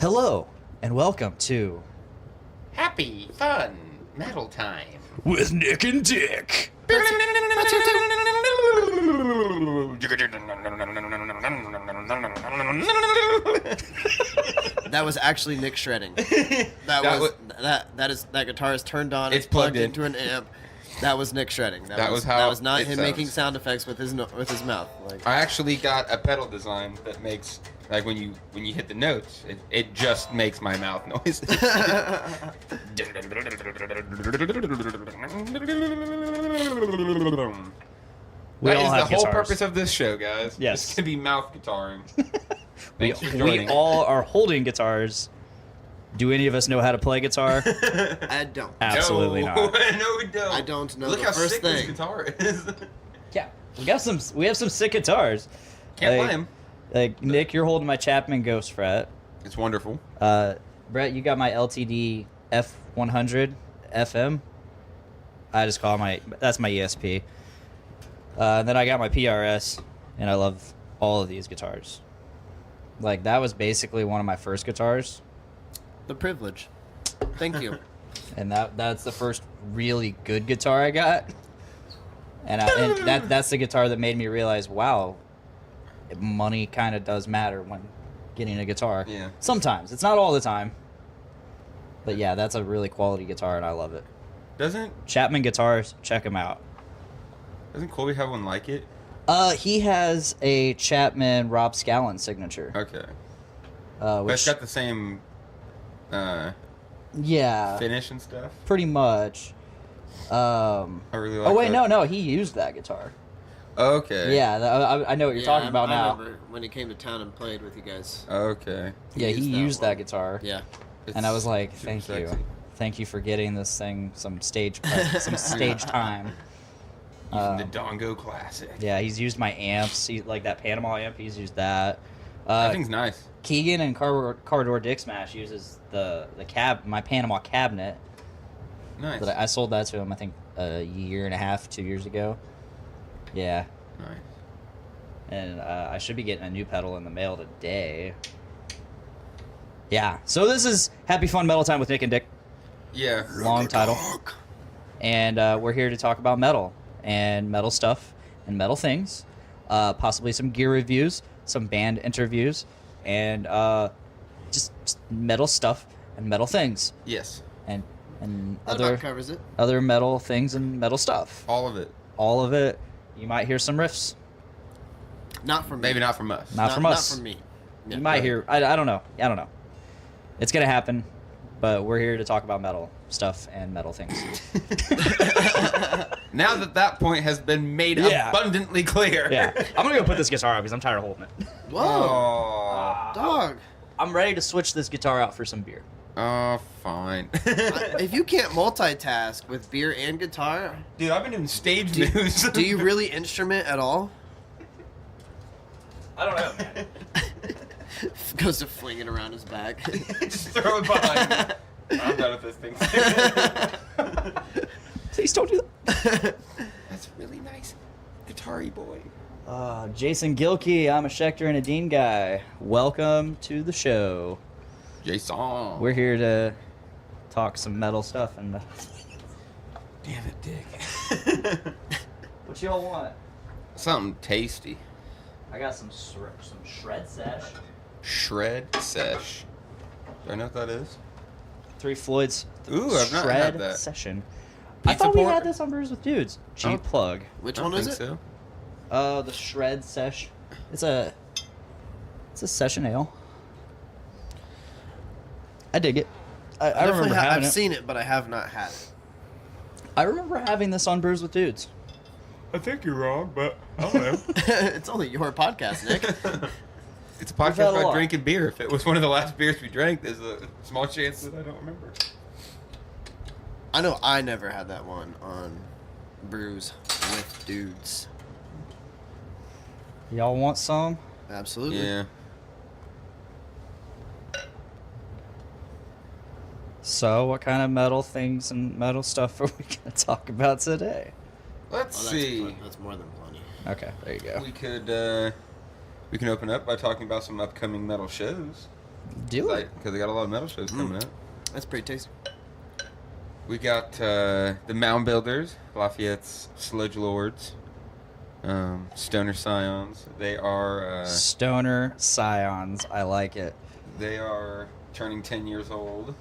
Hello, and welcome to Happy, fun, metal time. With Nick and Dick. That was actually Nick shredding. That guitar is turned on. It's plugged in. into an amp. That was Nick shredding. That was not it him sounds. making sound effects with his mouth. Like, I actually got a pedal design that makes, like, when you hit the notes, it just makes my mouth noise. We That all is have the whole guitars. purpose of this show, guys. Yes. It's to be mouth guitaring. We Thanks for joining. all are holding guitars. Do any of us know how to play guitar? I don't. Absolutely no. not. No, we don't. I don't know Look the how first sick this thing. guitar is. Yeah, we have some sick guitars. Can't Like- play him. Like Nick, you're holding my Chapman Ghost Fret. It's wonderful. Brett, you got my LTD F100 FM. I just call that's my ESP. Then I got my PRS, and I love all of these guitars. Like, that was basically one of my first guitars, The privilege. Thank you. and that's the first really good guitar I got. And that's the guitar that made me realize, wow, money kind of does matter when getting a guitar. Yeah. Sometimes. It's not all the time. But yeah, that's a really quality guitar, and I love it. Doesn't Chapman Guitars, check him out. Colby have one like it? He has a Chapman Rob Scallon signature. Okay. But Which, it's got the same yeah, finish and stuff. pretty much. I really like Oh wait, that. no, he used that guitar. Okay. Yeah, I know what you're talking about I now. remember when he came to town and played with you guys. Okay. Yeah, he used that guitar. Yeah. And I was like, super thank sexy. you. Thank you for getting this thing some stage time. Using the Dongo Classic. Yeah, he's used my amps, like that Panama amp, he's used that. That thing's nice. Keegan and Car Door Dick Smash uses my Panama cabinet. Nice. I sold that to him, I think, a year and a half, 2 years ago. Yeah. Nice. And I should be getting a new pedal in the mail today. Yeah. So this is Happy Fun Metal Time with Nick and Dick. Yeah. Long title. And we're here to talk about metal and metal stuff and metal things. Possibly some gear reviews, some band interviews, and just metal stuff and metal things. Yes. And That about covers it. other metal things and metal stuff. All of it. All of it. You might hear some riffs. Not from me. Maybe not from us. Not from us. Not from me. Yeah, You might right. hear. I don't know. I don't know. It's gonna happen, but we're here to talk about metal stuff and metal things. Now that point has been made Yeah. abundantly clear. Yeah. I'm gonna go put this guitar up because I'm tired of holding it. Whoa. Oh. Dog. I'm ready to switch this guitar out for some beer. Oh, fine. If you can't multitask with beer and guitar, Dude, I've been doing stage news. do you really instrument at all? I don't know, man. Goes to fling it around his back. Just throw it behind me. I'm done with this thing. Please don't do that. That's really nice. Guitar-y boy. Jason Gilkey, I'm a Schecter and a Dean guy. Welcome to the show. Jason. We're here to talk some metal stuff and Damn it, Dick. what y'all want? Something tasty. I got some shred sesh. Shred sesh. Do I know what that is? Three Floyd's Ooh, I've not shred had that. session. I Pizza thought we pork? had this on Brews with Dudes. Cheap Oh. plug. Which I one don't is think it? so. The shred sesh. It's a session ale. I dig it. I remember having I've it. seen it, but I have not had it. I remember having this on Brews with Dudes. I think you're wrong, but I don't know. It's only your podcast, Nick. It's a We've had podcast a lot. about drinking beer. If it was one of the last beers we drank, there's a small chance that I don't remember. I know I never had that one on Brews with Dudes. Y'all want some? Absolutely. Yeah. So, what kind of metal things and metal stuff are we going to talk about today? Let's Oh, see. That's more than plenty. Okay, there you go. We can open up by talking about some upcoming metal shows. Do it. Because they got a lot of metal shows coming up. That's pretty tasty. We got the Mound Builders, Lafayette's Sludge Lords, Stoner Scions. They are Stoner Scions. I like it. they are turning 10 years old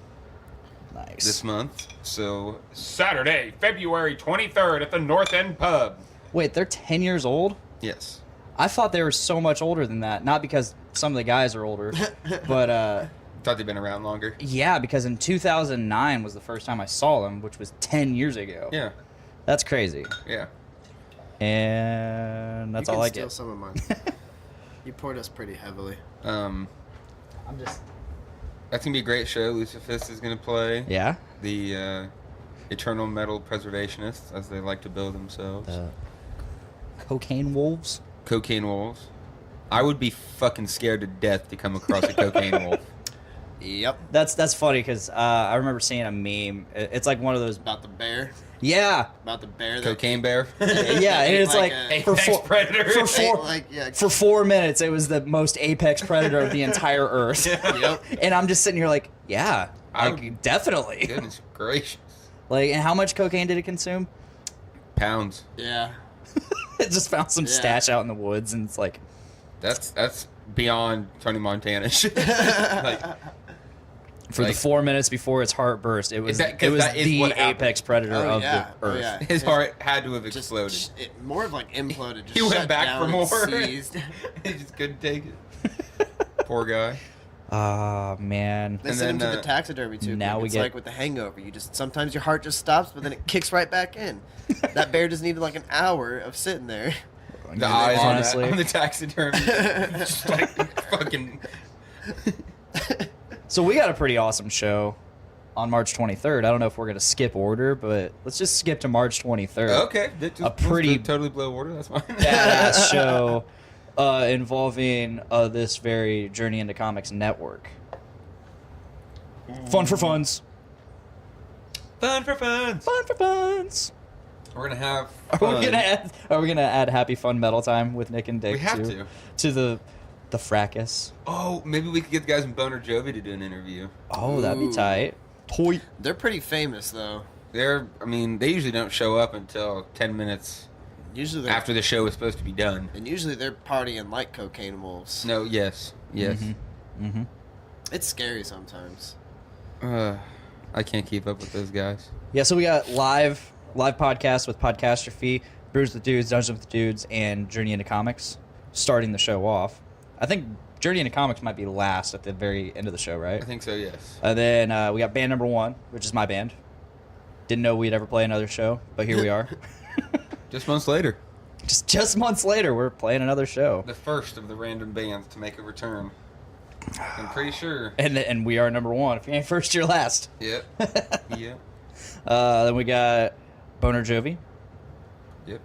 Nice. this month. So Saturday, February 23rd at the North End Pub. Wait, they're 10 years old? Yes. I thought they were so much older than that. Not because some of the guys are older, but Thought they'd been around longer. yeah, because in 2009 was the first time I saw them, which was 10 years ago. Yeah. That's crazy. Yeah. And that's you all can I steal get. some of mine. You poured us pretty heavily. I'm just. That's gonna be a great show. Lucifist is gonna play. Yeah. The Eternal Metal Preservationists, as they like to bill themselves. The cocaine wolves. Cocaine Wolves. I would be fucking scared to death to come across a cocaine wolf. Yep. That's funny because I remember seeing a meme. It's like one of those. About the bear. Yeah. About the bear. Cocaine bear. Yeah, and it's like for Apex Predator. for four, Like, yeah. for 4 minutes, it was the most apex predator of the entire Earth. Yep. And I'm just sitting here like, yeah, like, definitely. Goodness gracious. Like, and how much cocaine did it consume? Pounds. Yeah. It just found some Yeah. stash out in the woods, and it's like, That's beyond Tony Montana shit. Like, for the 4 minutes before its heart burst, it was that it was is the what happened. apex predator Oh, of yeah. the Oh, Earth. yeah. his heart had to have Just exploded. it more of like imploded. Just He went shut back down for and more. seized. He just couldn't take it. Poor guy. Ah, man. They And sent him then, to the taxidermy too. now we it's get- like with the hangover. You just sometimes your heart just stops, but then it kicks right back in. That bear just needed like an hour of sitting there. The eyes honestly. on the taxidermy. Just like fucking. So we got a pretty awesome show on March 23rd. I don't know if we're gonna skip order, but let's just skip to March 23rd. Okay. Just, A pretty- let's totally blow order. That's fine. Badass show involving this very Journey into Comics network. Fun for funs. Fun for fun. Fun for funs. We're gonna have. Are Fun. we gonna add Happy Fun Metal Time with Nick and Dick? We have too? to. To the fracas. Oh, maybe we could get the guys in Boner Jovi to do an interview. Oh, that'd be Ooh. tight. Toy. They're pretty famous though. They usually don't show up until 10 minutes Usually they're after the show is supposed to be done. and usually they're partying like cocaine wolves. No, yes. Mm-hmm. It's scary sometimes. I can't keep up with those guys. Yeah, so we got live podcast with Podcastrophe, Brews with Dudes, Dungeons with Dudes, and Journey into Comics, starting the show off. I think Journey into Comics might be last at the very end of the show, right? I think so, yes. And then we got band number 1, which is my band. Didn't know we'd ever play another show, but here we are. Just months later. Just months later, we're playing another show. The first of the random bands to make a return. I'm pretty sure. And we are number 1. If you ain't first, you're last. Yep. Yep. Then we got Boner Jovi. Yep.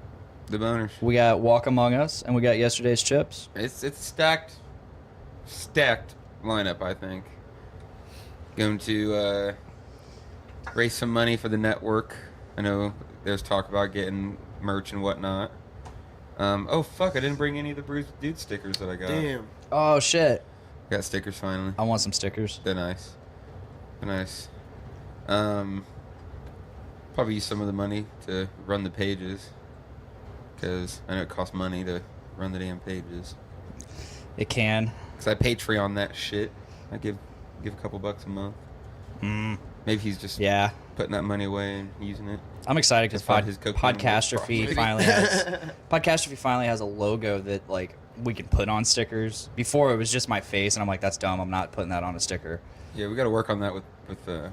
The Boners. We got Walk Among Us, and we got Yesterday's Chips. It's stacked lineup, I think. Going to raise some money for the network. I know there's talk about getting merch and whatnot. Oh fuck! I didn't bring any of the Bruce Dude stickers that I got. Damn. Oh, shit. Got stickers finally. I want some stickers. They're nice. They're nice. Probably use some of the money to run the pages, because I know it costs money to run the damn pages. It can. Cause I Patreon that shit. I give a couple bucks a month. Maybe he's just Yeah. putting that money away and using it. I'm excited because To fund his cocaine Podcastrophe property. finally has a logo that like we can put on stickers. Before it was just my face, and I'm like, that's dumb. I'm not putting that on a sticker. Yeah, we got to work on that with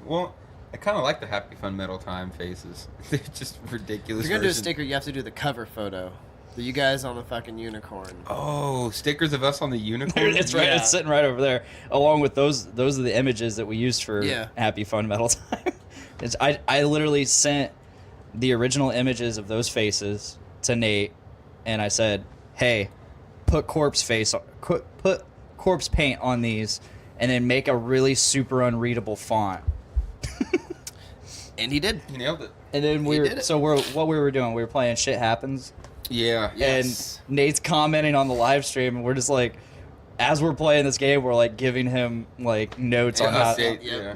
well, I kind of like the Happy Fun Metal Time faces. They're just ridiculous. If you're gonna do a versions. sticker, you have to do the cover photo. You guys on the fucking unicorn. Oh, stickers of us on the unicorn. It's right. Yeah. It's sitting right over there, along with those. Those are the images that we used for Yeah. Happy Fun Metal Time. I literally sent the original images of those faces to Nate, and I said, "Hey, put corpse paint on these, and then make a really super unreadable font." And he did. You nailed it. And then He did it. what we were doing, we were playing Shit Happens. Yeah. Yes. And Nate's commenting on the live stream, and we're just like, as we're playing this game, we're like giving him like notes on how Yeah.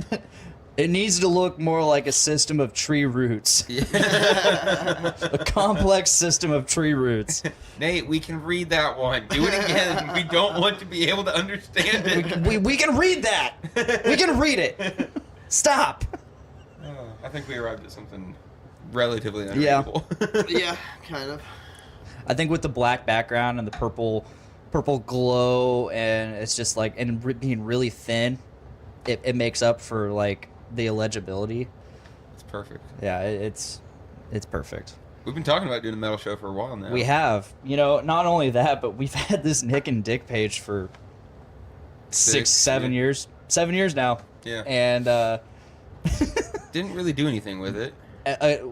it needs to look more like a system of tree roots, a complex system of tree roots. Nate, we can read that one. Do it again. We don't want to be able to understand it. We can read that. We can read it. Stop. I think we arrived at something relatively Yeah. unreadable. Yeah, kind of. I think with the black background and the purple glow, and it's just like being really thin, it makes up for like the illegibility. It's perfect. Yeah, it's perfect. We've been talking about doing a metal show for a while now. We have, not only that, but we've had this Nick and Dick page for 7 years. 7 years now. Yeah. And Didn't really do anything with it.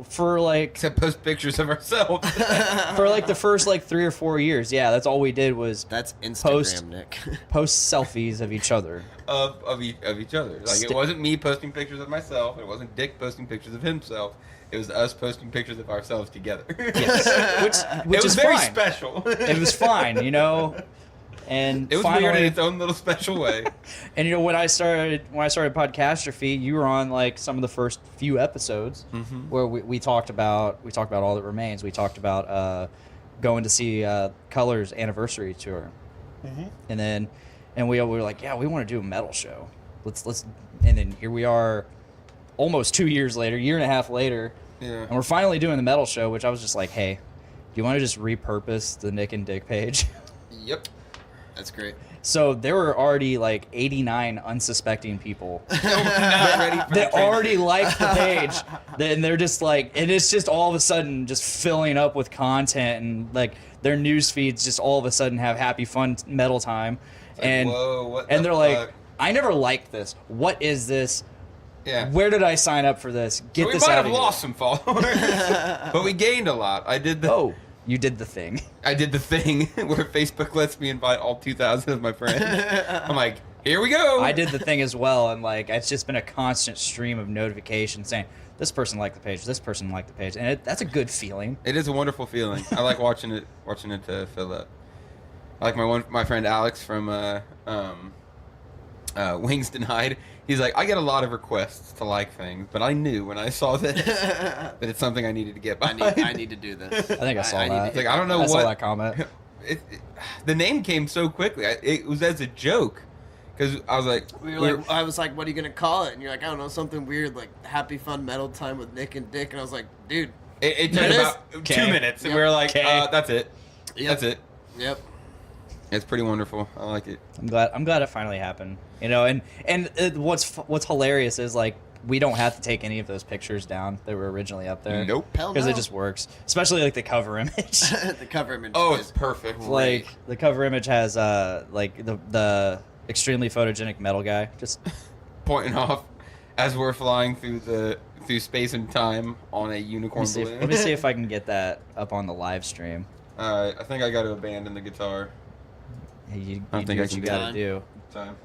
For like Except post pictures of ourselves. for like the first like 3 or 4 years, yeah, that's all we did was That's Instagram, Post- Nick. post selfies of each other. of each other. Like, it wasn't me posting pictures of myself. It wasn't Dick posting pictures of himself. It was us posting pictures of ourselves together. Yes, which it was is very fine. special. It was fine, And It was finally, weird in its own little special way. And when I started Podcastrophe, you were on like some of the first few episodes where we talked about All That Remains. We talked about going to see Color's anniversary tour, and we were like, yeah, we want to do a metal show. Let's and then here we are, almost 2 years later, year and a half later, and we're finally doing the metal show. Which I was just like, hey, do you want to just repurpose the Nick and Dick page? Yep. That's great. So there were already like 89 unsuspecting people Not ready for that the train. already liked the page. And they're just like, and it's just all of a sudden just filling up with content, and like their news feeds just all of a sudden have happy fun metal time. Like, And whoa, what and the they're like, fuck? I never liked this. What is this? Yeah. Where did I sign up for this? Get So we this might out have of here. lost some followers, but we gained a lot. I did the Oh, you did the thing. I did the thing where Facebook lets me invite all 2,000 of my friends. I'm like, here we go. I did the thing as well, and like it's just been a constant stream of notifications saying this person liked the page, this person liked the page, and that's a good feeling. It is a wonderful feeling. I like watching it fill up. I like my friend Alex from Wings Denied. He's like, I get a lot of requests to like things, but I knew when I saw this that it's something I needed to get behind. I need to do this. I think I saw need that. to- Like, I don't know I what saw that comment. The name came so quickly. It was as a joke, because I was like, I was like, what are you gonna call it? And you're like, I don't know, something weird like Happy Fun Metal Time with Nick and Dick. And I was like, dude. it There took it is. about 2 Okay. minutes, and Yep. we were like, Okay. that's it. Yep. That's it. Yep. It's pretty wonderful. I like it. I'm glad it finally happened. And what's hilarious is like we don't have to take any of those pictures down that were originally up there. Nope. Hell Because no. it just works, especially like the cover image. The cover image. Oh, is it's perfect. Like the cover image has like the extremely photogenic metal guy. Just Pointing off as we're flying through space and time on a unicorn balloon. let me see if I can get that up on the live stream. I think I got to abandon the guitar. Hey, you I don't do think I what can you do gotta it. do. Time.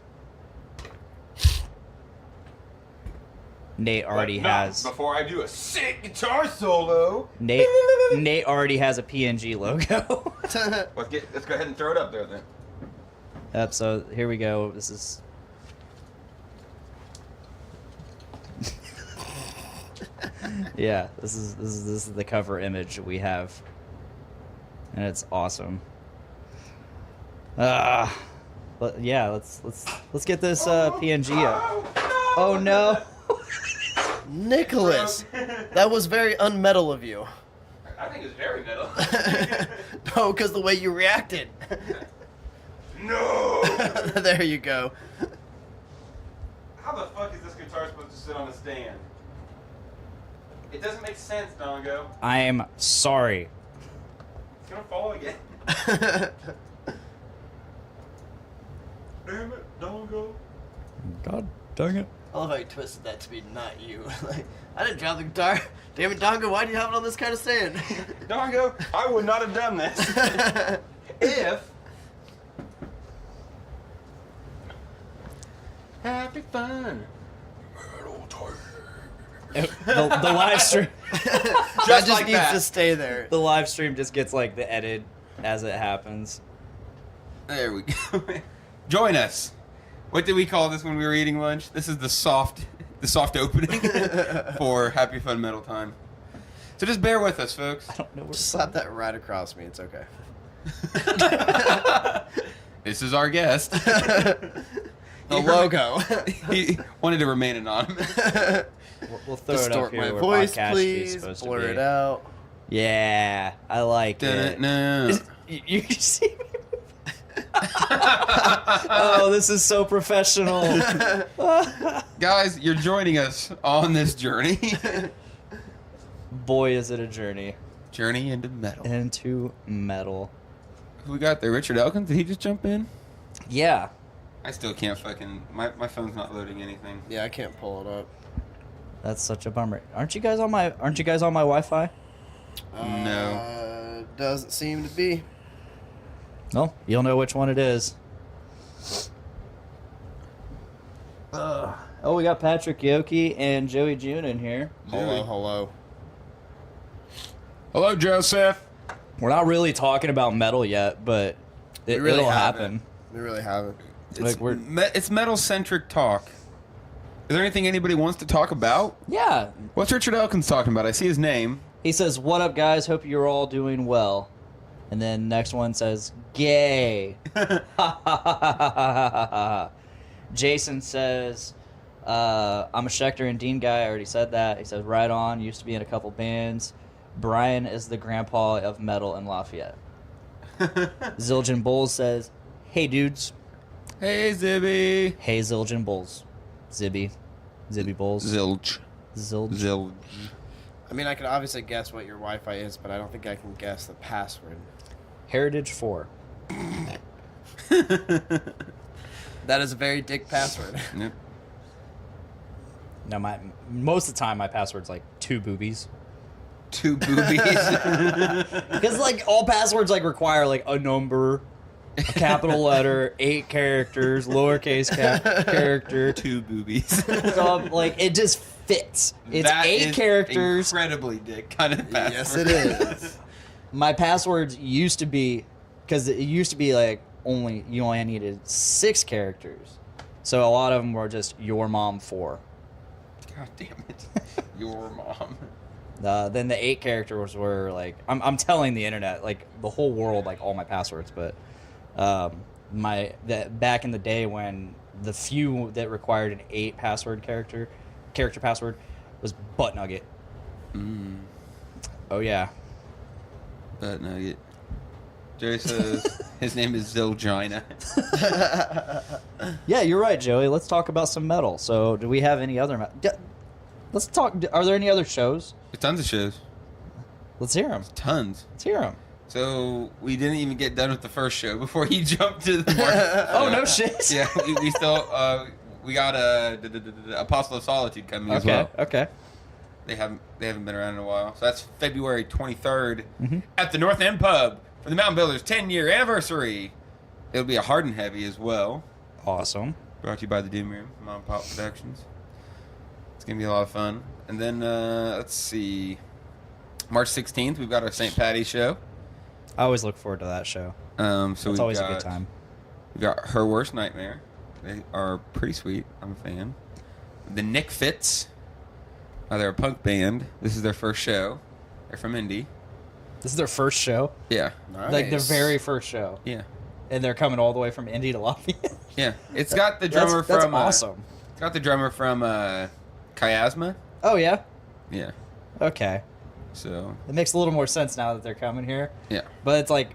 Nate already has. Before I do a sick guitar solo. Nate already has a PNG logo. Let's go ahead and throw it up there then. Yep. So here we go. This is. Yeah, this is the cover image we have, and it's awesome. But yeah, let's get this PNG up. Oh no! Nicholas, that was very unmetal of you. I think it's very metal. No, because the way you reacted. No! There you go. How the fuck is this guitar supposed to sit on a stand? It doesn't make sense, Dongo. I'm sorry. It's gonna fall again. Damn it, Dongo. God dang it! I love how you twisted that to be not you. Like, I didn't drop the guitar. Damn it, Dongo, why do you have it on this kind of stand? Dongo, I would not have done this if. Happy fun. The live stream. That Just just like needs that. to stay there. The live stream just gets like the edit as it happens. There we go. Join us. What did we call this when we were eating lunch? This is the soft opening for Happy Fun Metal Time. So just bear with us, folks. I don't know where. Just slap that right across me. It's okay. This is our guest. The logo. He wanted to remain anonymous. We'll throw it up Distort here my where voice, podcast is please. supposed Blur to be. it out. Yeah, I like it. No. You see me? Oh, this is so professional. Guys, you're joining us on this journey. Boy, is it a journey Journey into metal. into metal. Who we got there? Richard Elkins? Did he just jump in? Yeah. I still can't fucking... My phone's not loading anything. Yeah, I can't pull it up. That's such a bummer. Aren't you guys on my Wi-Fi? No. Doesn't seem to be. No, you'll know which one it is. Oh, we got Patrick Yoki and Joey June in here. Hello. Hello, Joseph. We're not really talking about metal yet, but it'll happen. We really haven't. It's metal-centric talk. Is there anything anybody wants to talk about? Yeah. What's Richard Elkins talking about? I see his name. He says, "What up, guys? Hope you're all doing well." And then next one says, "Gay." Jason says, "I'm a Schecter and Dean guy." I already said that. He says, "Right on. Used to be in a couple bands." Brian is the grandpa of metal in Lafayette. Zildjian Bulls says, "Hey, dudes." Hey, Zibby. Hey, Zildjian Bulls. Zibby Bulls. Zilch. Zildj. I mean, I could obviously guess what your Wi-Fi is, but I don't think I can guess the password. Heritage 4. That is a very dick password. Yep. Now, most of the time, my password's like 2 boobies. 2 boobies. Because like all passwords like require like a number, a capital letter, 8 characters, lowercase character. 2 boobies. So like it just fits. It's That 8 is characters. Incredibly dick kind of password. Yes, it is. My passwords used to be, because it used to be like you only needed 6 characters. So a lot of them were just your mom 4. God damn it. Your mom. Then the 8 characters were like I'm telling the internet, like the whole world, like all my passwords, but back in the day when the few that required an 8 character password was butt nugget. Oh yeah. Butt nugget. Joey says his name is Zildjina. Yeah, you're right, Joey. Let's talk about some metal. So do we have any other let's talk. Are there any other shows? There's tons of shows. Let's hear them. Tons. Let's hear them. So we didn't even get done with the first show before he jumped to the market. Oh, no shit. Yeah, we still we got Apostle of Solitude coming as well. Okay. They haven't been around in a while. So that's February 23rd at the North End Pub for the Mountain Builders 10-year anniversary. It'll be a hard and heavy as well. Awesome. Brought to you by the Doom Room, Mom and Pop Productions. It's gonna be a lot of fun. And then let's see, March 16th we've got our St. Patty's show. I always look forward to that show. So It's always a good time. We've got Her Worst Nightmare. They are pretty sweet. I'm a fan. The Nick Fits. They're a punk band. This is their first show. They're from Indy. This is their first show. Yeah. Nice. Like their very first show. Yeah. And they're coming all the way from Indy to Lafayette. Yeah. It's got the drummer that's from awesome. It's got the drummer from Chiasma. Oh yeah. Yeah. Okay. So. It makes a little more sense now that they're coming here. Yeah. But it's like,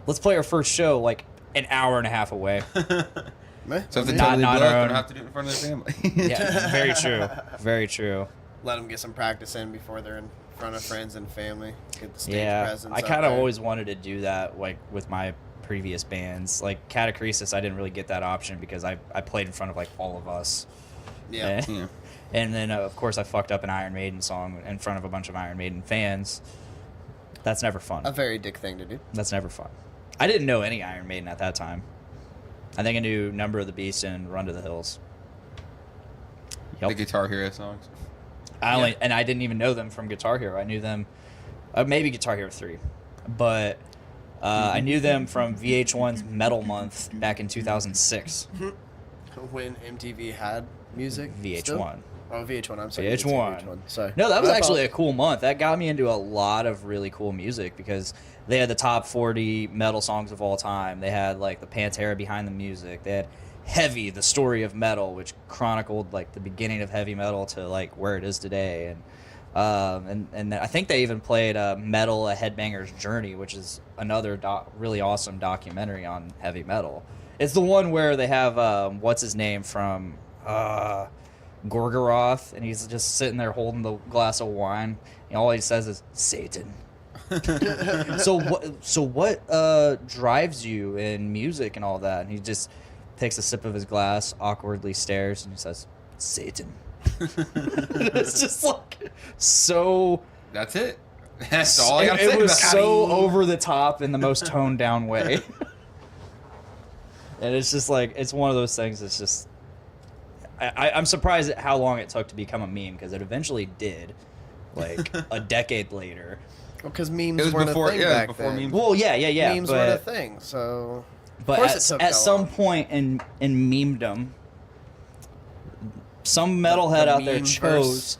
let's play our first show like an hour and a half away. So if they Not totally our blow up, they own. don't have to do it in front of their family. Yeah, very true. Very true. Let them get some practice in before they're in front of friends and family. Get the stage Yeah, presence. I kind of always wanted to do that, like with my previous bands, like Catacresis. I didn't really get that option because I played in front of like all of us. Yeah. Yeah. And then of course I fucked up an Iron Maiden song in front of a bunch of Iron Maiden fans. That's never fun. A very dick thing to do. That's never fun. I didn't know any Iron Maiden at that time. I think I knew Number of the Beast and Run to the Hills. The Guitar Hero songs. And I didn't even know them from Guitar Hero. I knew them, maybe Guitar Hero 3, but I knew them from VH1's Metal Month back in 2006. When MTV had music. VH1. Still? Oh, VH1. I'm sorry. VH1. Sorry. No, that was My actually a apologies. cool month. That got me into a lot of really cool music because they had the top 40 metal songs of all time. They had like the Pantera Behind the Music. They had Heavy, the story of metal, which chronicled like the beginning of heavy metal to like where it is today. And I think they even played Metal: A Headbanger's Journey, which is another really awesome documentary on heavy metal. It's the one where they have what's his name from Gorgoroth, and he's just sitting there holding the glass of wine, and all he says is Satan. So what drives you in music and all that? And he just takes a sip of his glass, awkwardly stares, and he says, Satan. It's just like so. That's it. That's all I got to say It was about so over the top in the most toned down way. And it's just like, it's one of those things that's just. I'm surprised at how long it took to become a meme, because it eventually did, like a decade later. Well, because It memes was weren't before, a thing yeah, back before then. memes. Well, yeah. Memes but, weren't a thing, so. But Of course it took at that some long. point in memedom, some metalhead The out there meme chose, verse.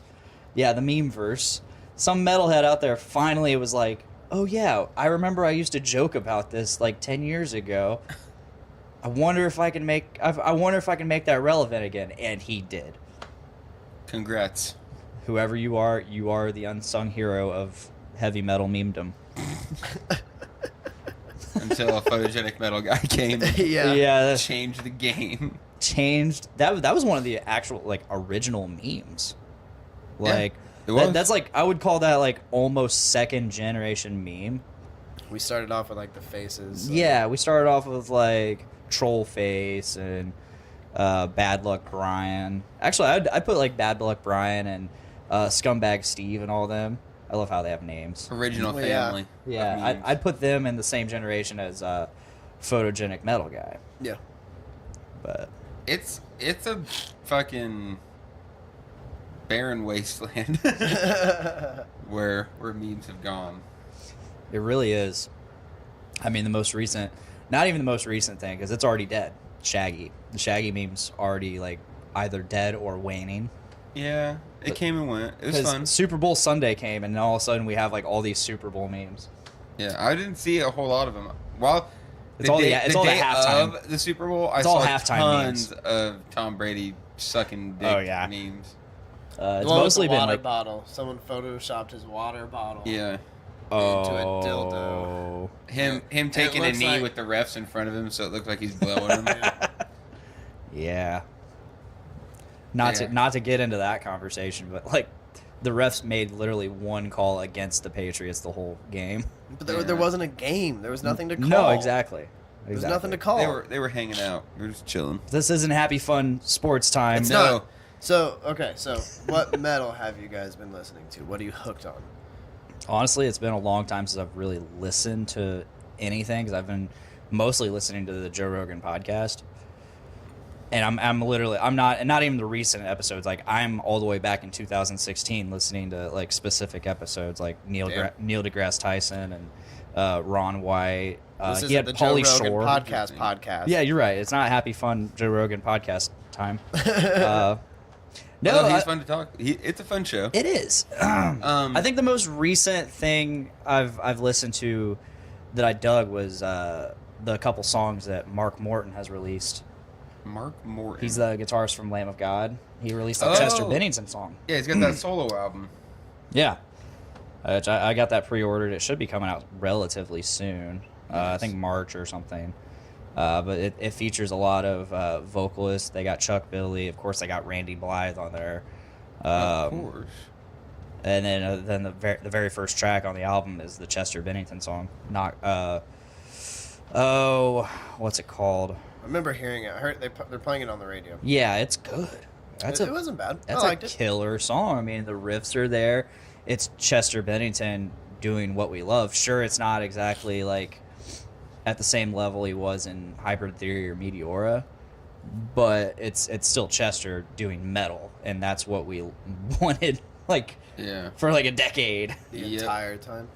yeah, the meme verse. Some metalhead out there finally was like, "Oh yeah, I remember I used to joke about this like 10 years ago. I wonder if I can make that relevant again." And he did. Congrats. Whoever you are the unsung hero of heavy metal memedom. Until a photogenic metal guy came and Yeah. that's changed the game. changed. That was one of the actual like original memes. Like it was. that's like, I would call that like almost second generation meme. We started off with like the faces. Yeah, we started off with like Troll Face and Bad Luck Brian. Actually, I'd put like Bad Luck Brian and Scumbag Steve and all them. I love how they have names. Original Well, yeah. family. of Yeah, memes. I'd put them in the same generation as Photogenic Metal Guy. Yeah. But It's a fucking barren wasteland where memes have gone. it really is. I mean, not even the most recent thing, because it's already dead. Shaggy. The Shaggy meme's already like either dead or waning. Yeah, it But- came and went. It was Because fun. Super Bowl Sunday came, and all of a sudden we have like all these Super Bowl memes. Yeah, I didn't see a whole lot of them. Well, It's all the halftime. of the Super Bowl, I It's all saw halftime tons memes. of Tom Brady sucking dick Oh, yeah. memes. It's The one with mostly the been water like, bottle. Someone photoshopped his water bottle. Yeah, into a dildo. him And it taking a looks knee like- with the refs in front of him, so it looked like he's blowing him. yeah. Not Yeah. to get into that conversation, but like the refs made literally one call against the Patriots the whole game. But there wasn't a game. There was nothing to call. No, exactly. There was nothing to call. They were hanging out. We were just chilling. This isn't happy fun sports time. It's No. not. So, okay, so what metal have you guys been listening to? What are you hooked on? Honestly, it's been a long time since I've really listened to anything, because I've been mostly listening to the Joe Rogan podcast. And I'm not even the recent episodes. Like, I'm all the way back in 2016 listening to like specific episodes, like Neil deGrasse Tyson and Ron White. This He isn't had the Joe Pauly Rogan Shore. podcast. Yeah, you're right. It's not happy fun Joe Rogan podcast time. No, Although he's I- fun to talk. It's a fun show. it is. I think the most recent thing I've listened to that I dug was the couple songs that Mark Morton has released. Mark Morton. He's the guitarist from Lamb of God. He released a Oh. Chester Bennington song. Yeah, he's got that solo album. Yeah. Which I got that pre-ordered. It should be coming out relatively soon. I think March or something. But it features a lot of vocalists. They got Chuck Billy. Of course, they got Randy Blythe on there. Of course. And then the very first track on the album is the Chester Bennington song. What's it called? I remember hearing it. I heard they're playing it on the radio. Yeah, it's good. It wasn't bad. That's I a liked it. killer song. I mean, the riffs are there. It's Chester Bennington doing what we love. Sure, it's not exactly like at the same level he was in Hybrid Theory or Meteora, but it's still Chester doing metal, and that's what we wanted like Yeah. for like a decade. The Yep. entire time.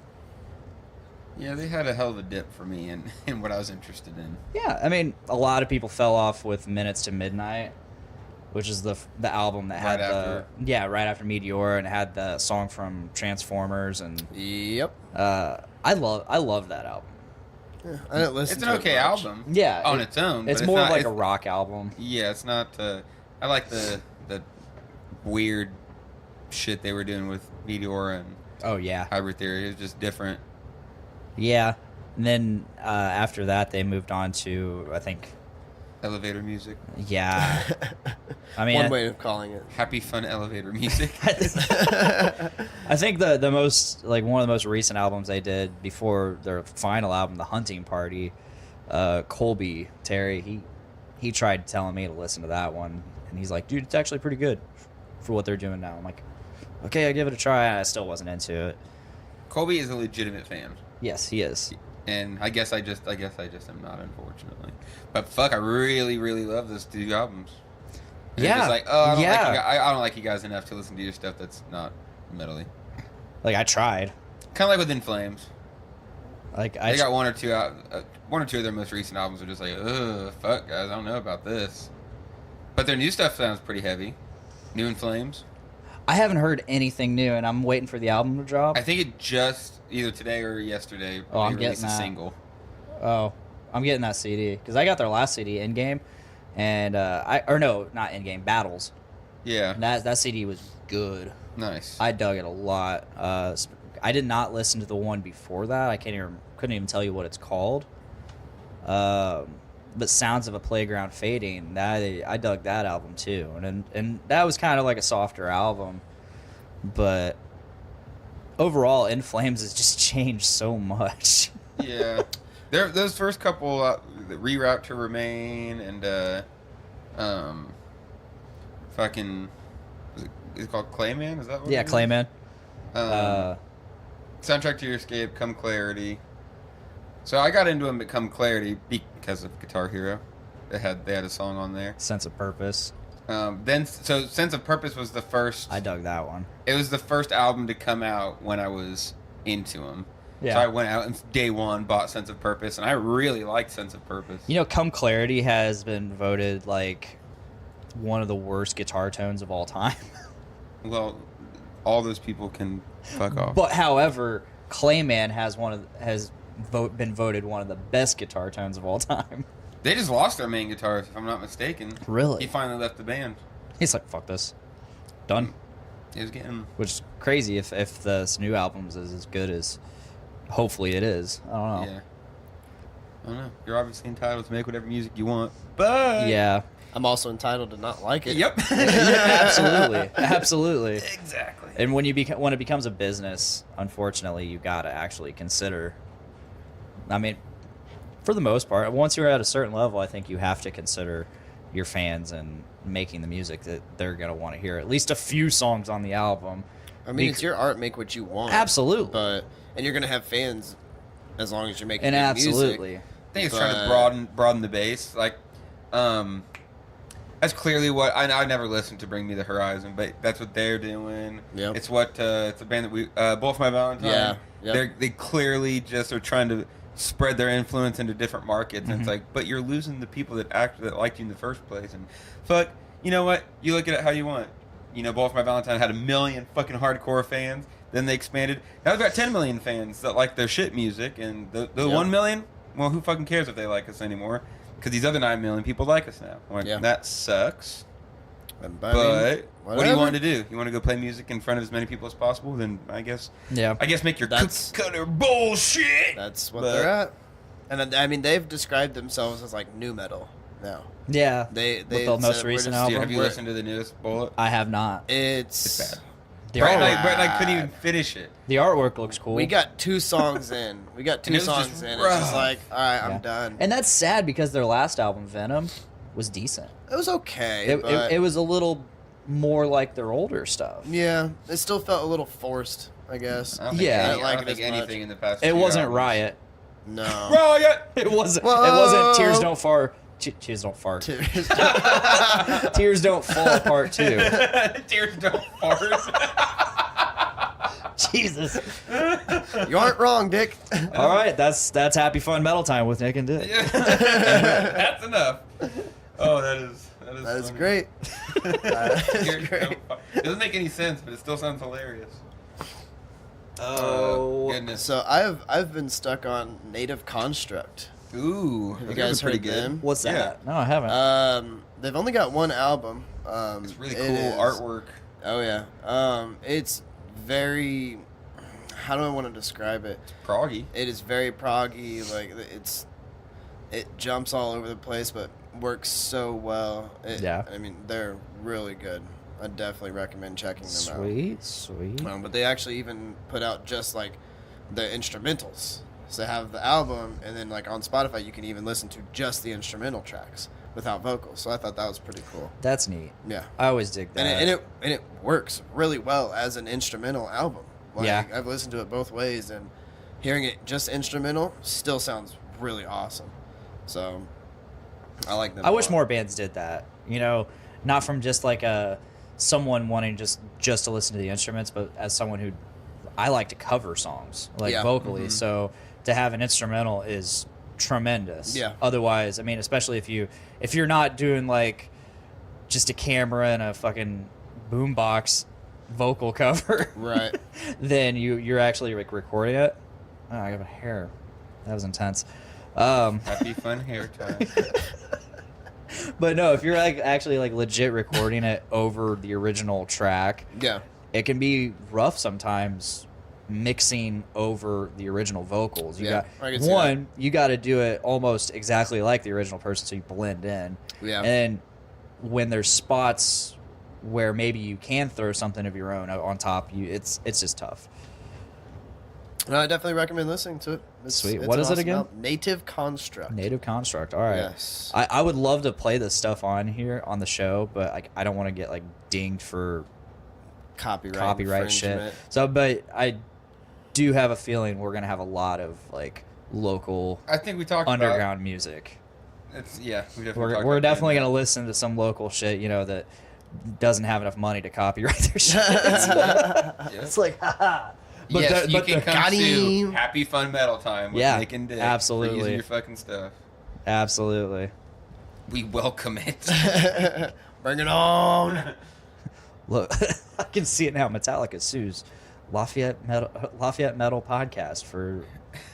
Yeah, they had a hell of a dip for me in what I was interested in. Yeah, I mean, a lot of people fell off with Minutes to Midnight, which is the album that had right after Meteora, and it had the song from Transformers, and Yep. I love that album. Yeah, I didn't listen It's to an it okay much. album. Yeah, On its own. It's but more not, like a rock album. Yeah, it's not. I like the weird shit they were doing with Meteora and Oh yeah, Hybrid Theory. It was just different. yeah. And then after that, they moved on to, I think, Elevator music. yeah. I mean, One way of calling it. Happy, fun elevator music. I think the most, like, one of the most recent albums they did before their final album, The Hunting Party, Colby Terry, he tried telling me to listen to that one, and he's like, dude, it's actually pretty good for what they're doing now. I'm like, okay, I give it a try. I still wasn't into it. Colby is a legitimate fan. Yes, he is. And I guess I just am not, unfortunately. But fuck, I really, really love those two albums. And Yeah, it's just like, oh, yeah. I don't like you guys enough to listen to your stuff that's not metally. Like, I tried. Kind of like with In Flames. Like, They got one or two of their most recent albums are just like, ugh, fuck, guys, I don't know about this. But their new stuff sounds pretty heavy. New In Flames. I haven't heard anything new, and I'm waiting for the album to drop. I think it just either today or yesterday. Oh, I'm released getting a that. single. Oh, I'm getting that CD because I got their last CD, In Game, and not In Game, Battles. Yeah. And that CD was good. Nice. I dug it a lot. I did not listen to the one before that. I couldn't even tell you what it's called. But Sounds of a Playground Fading, I dug that album too, and that was kind of like a softer album, but overall, In Flames has just changed so much. Yeah. Those first couple, Reroute to Remain and fucking, is it called Clayman? Is that what? Yeah, it is? Clayman. Soundtrack to Your Escape, Come Clarity. So I got into them at Come Clarity because of Guitar Hero. They had a song on there. Sense of Purpose. So Sense of Purpose was the first. I dug that one. It was the first album to come out when I was into them. Yeah. So I went out and day one bought Sense of Purpose, and I really liked Sense of Purpose. You know, Come Clarity has been voted like one of the worst guitar tones of all time. Well, all those people can fuck off. But however, Clayman has been voted one of the best guitar tones of all time. They just lost their main guitarist, if I'm not mistaken. Really? He finally left the band. He's like, fuck this. Done. He was getting... Which is crazy if this new album is as good as hopefully it is. I don't know. Yeah. I don't know. You're obviously entitled to make whatever music you want, but... Yeah. I'm also entitled to not like it. Yep. Yeah, absolutely. Absolutely. Exactly. And when it becomes a business, unfortunately, you got to actually consider. I mean, for the most part, once you're at a certain level, I think you have to consider your fans and making the music that they're going to want to hear. At least a few songs on the album. I mean, it's your art. Make what you want. Absolutely. And you're going to have fans as long as you're making And good absolutely. music. I think it's trying to broaden the base. Like, that's clearly what I never listened to Bring Me the Horizon, but that's what they're doing. Yep. It's what it's a band that we Both My Valentine. Yeah. Yep. They clearly just are trying to spread their influence into different markets, and it's like, but you're losing the people that liked you in the first place. And fuck, you know what? You look at it how you want. You know, Both My Valentine had 1 million fucking hardcore fans. Then they expanded. Now they've got 10 million fans that like their shit music, and the 1 million. Well, who fucking cares if they like us anymore? Because these other 9 million people like us now. I'm like, that sucks. But what do you want to do? You want to go play music in front of as many people as possible? Then I guess make your cookie-cutter bullshit. That's what they're at. And I mean, they've described themselves as like new metal now. Yeah. They with the most recent album. Have you listened to the newest Bullet? I have not. It's bad. I couldn't even finish it. The artwork looks cool. We got 2 songs in. It's just like, all right, I'm done. And that's sad because their last album, Venom, was decent. It was okay. It was a little more like their older stuff. Yeah, it still felt a little forced, I guess. I don't think anything in the past. It wasn't Riot. No. Riot. It wasn't. Whoa. It wasn't Tears Don't Fart. Tears Don't Fart. Tears Don't Fall Apart too. Tears Don't Fart. Jesus. You aren't wrong, Dick. All right, that's happy fun metal time with Nick and Dick. Yeah. That's enough. Oh, that is funny. Great. That is You're- great. It doesn't make any sense, but it still sounds hilarious. Oh. Goodness. So I've been stuck on Native Construct. Ooh, Have you those guys are pretty heard good. them? What's Yeah. that? No, I haven't. They've only got one album. It's really it cool is- artwork. Oh yeah. It's very. How do I want to describe it? Proggy. It is very proggy. Like it jumps all over the place, but works so well. Yeah. I mean, they're really good. I definitely recommend checking them Sweet. out. But they actually even put out just like the instrumentals. So they have the album, and then like on Spotify, you can even listen to just the instrumental tracks without vocals. So I thought that was pretty cool. That's neat. Yeah. I always dig that. And it works really well as an instrumental album. Like, Yeah. I've listened to it both ways, and hearing it just instrumental still sounds really awesome. So I like them. I a wish lot. more bands did that. You know, not from just like someone wanting just to listen to the instruments, but as someone who I like to cover songs like Yeah. vocally. Mhm. So to have an instrumental is tremendous. Yeah. Otherwise, I mean, especially if you're not doing like just a camera and a fucking boombox vocal cover, Right. then you're actually like recording it. Oh, I got a hair. That was intense. Happy fun hair time. But no, if you're like actually like legit recording it over the original track, Yeah. it can be rough sometimes mixing over the original vocals. Yeah, I can see that. You got to do it almost exactly like the original person so you blend in. Yeah. And when there's spots where maybe you can throw something of your own on top, it's just tough. No, I definitely recommend listening to it. Sweet. What an is it awesome again? album. Native Construct. Native Construct. All right. Yes. I would love to play this stuff on here on the show, but I don't want to get like dinged for copyright shit. infringement. So, but I do have a feeling we're gonna have a lot of like local I think we talked underground music. about it's yeah. We definitely We're talked we're about definitely doing gonna that. listen to some local shit, you know, that doesn't have enough money to copyright their shit. Yeah. It's like, haha. But Yes, the- you but can the- come Got to him. Happy Fun Metal Time with Yeah, Nick and Dick for absolutely. using your fucking stuff. Absolutely. We welcome it. Bring it on. Look, I can see it now. Metallica sues Lafayette Metal Podcast for.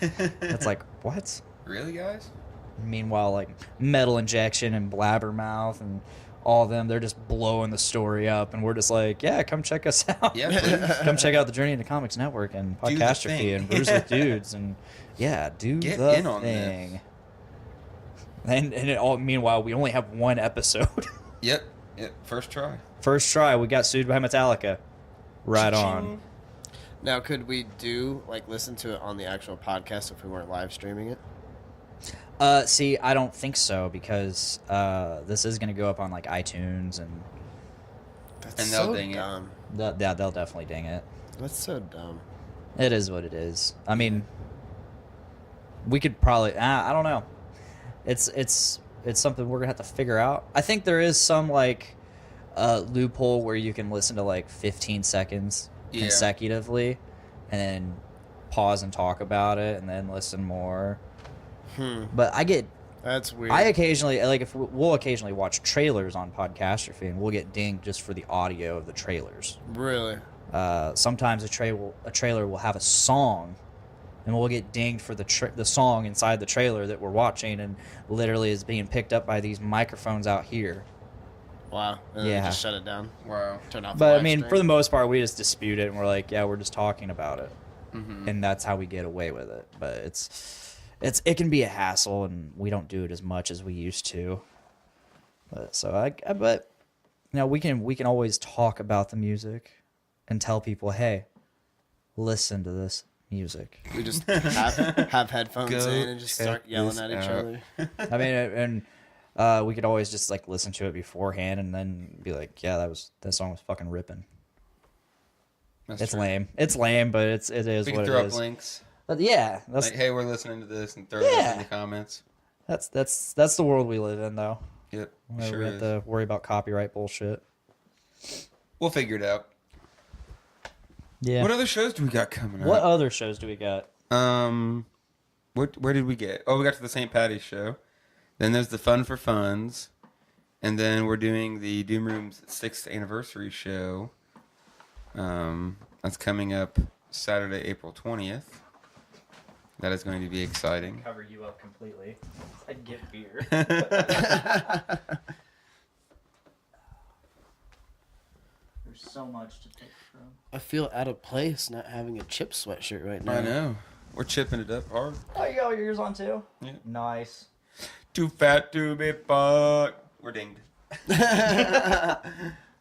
It's like, what? Really, guys? Meanwhile, like Metal Injection and Blabbermouth and all of them, they're just blowing the story up, and we're just like, yeah, come check us out. Yeah, please. Come check out the Journey into Comics Network and Do the Podcastrophe thing. and Brews with Dudes and yeah, do Get the in on thing. And it all. Meanwhile, we only have one episode. Yep. First try. First try, we got sued by Metallica. Right on. Now, could we listen to it on the actual podcast if we weren't live streaming it? See, I don't think so because this is going to go up on like iTunes and That's And they'll so ding it. dumb. they'll definitely ding it. That's so dumb. It is what it is. I mean, we could probably. I don't know. It's something we're gonna have to figure out. I think there is some like loophole where you can listen to like 15 seconds Yeah. consecutively, and then pause and talk about it, and then listen more. But That's weird. I occasionally like if we'll occasionally watch trailers on Podcastrophe, and we'll get dinged just for the audio of the trailers. Really? Sometimes a trailer will have a song, and we'll get dinged for the song inside the trailer that we're watching, and literally is being picked up by these microphones out here. Wow. And then Yeah. just shut it down. Wow. Turn off the But I live mean, stream. for the most part, we just dispute it, and we're like, yeah, we're just talking about it, Mm-hmm. and that's how we get away with it. But it can be a hassle, and we don't do it as much as we used to. But you know, we can always talk about the music and tell people, hey, listen to this music. We just have headphones Go in and just start check yelling this at each out. other. I mean, and we could always just like listen to it beforehand and then be like, yeah, that song was fucking ripping. That's It's true. lame. It's lame, but it is We what can it throw up is. links. But yeah, that's Like, hey, we're listening to this, and throw it Yeah. in the comments. that's the world we live in, though. Yep. Where Sure we have is. to worry about copyright bullshit. We'll figure it out. Yeah. What other shows do we got coming What up? other shows do we got? Where did we get? Oh, we got to the St. Patty's show. Then there's the Fun for Funds. And then we're doing the Doom Room's 6th anniversary show. That's coming up Saturday, April 20th. That is going to be exciting. Cover you up completely. I'd get beer. There's so much to take from. I feel out of place not having a chip sweatshirt right now. I know. We're chipping it up hard. Oh, you got yours on too? Yeah. Nice. Too fat to be fucked. We're dinged.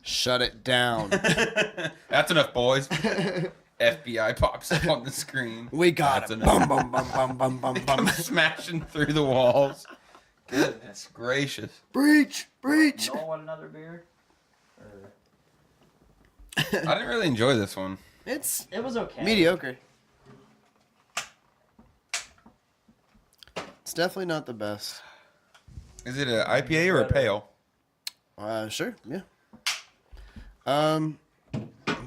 Shut it down. That's enough, boys. FBI pops up on the screen. We got That's it. enough. Bum, bum, bum, bum, bum, bum, bum. Smashing through the walls. Goodness gracious. Breach, breach. You all want another beer? I didn't really enjoy this one. It's It was okay. mediocre. It's definitely not the best. Is it an IPA or a pale? Sure, yeah.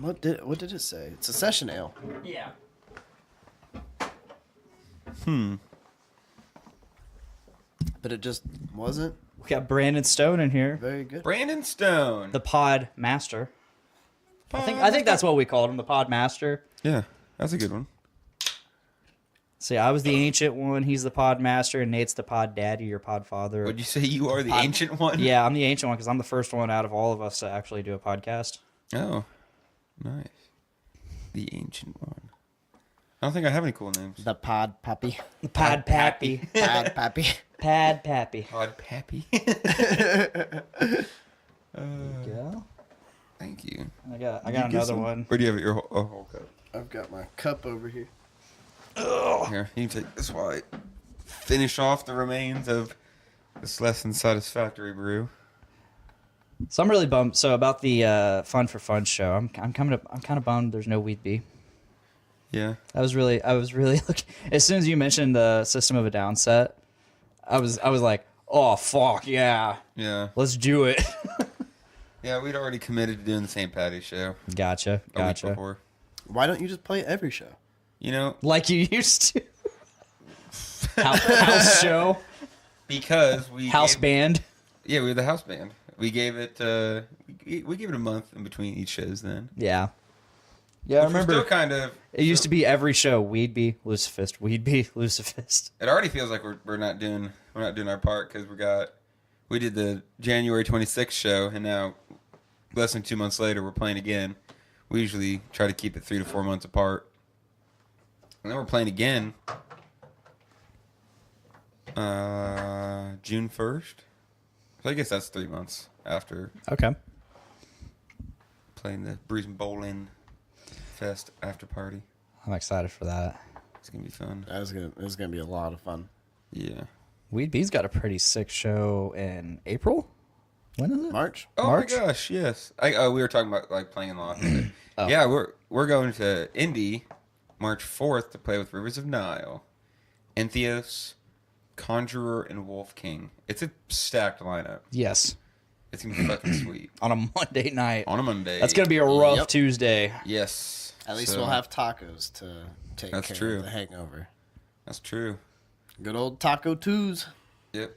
What did it say? It's a session ale. Yeah. But it just wasn't We got Brandon Stone in here. very good. Brandon Stone. The Pod Master. I think that's what we called him, the Pod Master. Yeah, that's a good one. See, I was the ancient one, he's the Pod Master, and Nate's the Pod Daddy or Pod Father. Would you say you are the ancient one? Yeah, I'm the ancient one because I'm the first one out of all of us to actually do a podcast. Oh, nice. The ancient one. I don't think I have any cool names. The Pod Pappy. The Pod Pappy. Pod Pappy. Pad Pappy. Pod Pappy. Go. Thank you. I got Did you get another some? one. Where do you have it? Your whole cup. I've got my cup over here. Here, you can take this while I finish off the remains of this less than satisfactory brew. So I'm really bummed. So about the Fun for Fun show, I'm kind of bummed there's no Weed Bee. Yeah. I was really looking. As soon as you mentioned the System of a Down set, I was like, oh fuck yeah, Yeah. let's do it. Yeah, we'd already committed to doing the St. Patty's show Gotcha, a week gotcha. before. Why don't you just play every show? You know, Like you used to. House show, because we house gave- band. Yeah, we were the house band. We gave it we gave it a month in between each shows then. Yeah, yeah. I Which we're remember still kind of. it used to be every show. Weed Bee, Lucifist. Weed Bee, Lucifist. It already feels like we're not doing our part because we did the January 26th show and now less than 2 months later we're playing again. We usually try to keep it 3 to 4 months apart. And then we're playing again June 1st. So I guess that's 3 months after Okay. playing the Breeze and Bowling Fest after party. I'm excited for that. It's gonna be fun. It's gonna be a lot of fun. Yeah. Weed Bee's got a pretty sick show in April. When is it? March. Oh March? my gosh, yes. We were talking about like playing in Lafayette. Oh. Yeah, we're going to Indy March 4th to play with Rivers of Nile, Entheos, Conjurer, and Wolf King. It's a stacked lineup. Yes. It's gonna be fucking sweet. On a Monday night. On a Monday. That's gonna be a rough Yep. Tuesday. Yes. At least So, we'll have tacos to take That's care true. of the hangover. That's true. Good old Taco Tues. Yep.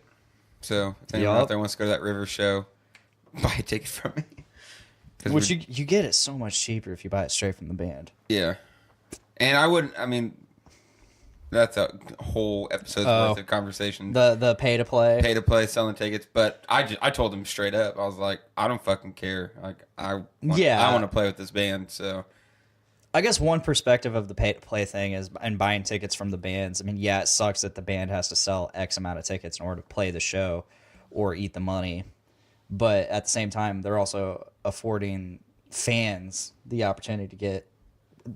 So if anyone Yup. out there wants to go to that River show, buy a ticket from me. 'Cause Which we're- you get it so much cheaper if you buy it straight from the band. Yeah. And I mean, that's a whole episode's Oh. worth of conversation. The pay to play. Pay to play, selling tickets. But I told him straight up. I was like, I don't fucking care. Like I want to play with this band. So I guess one perspective of the pay to play thing is and buying tickets from the bands. I mean, yeah, it sucks that the band has to sell X amount of tickets in order to play the show or eat the money. But at the same time, they're also affording fans the opportunity to get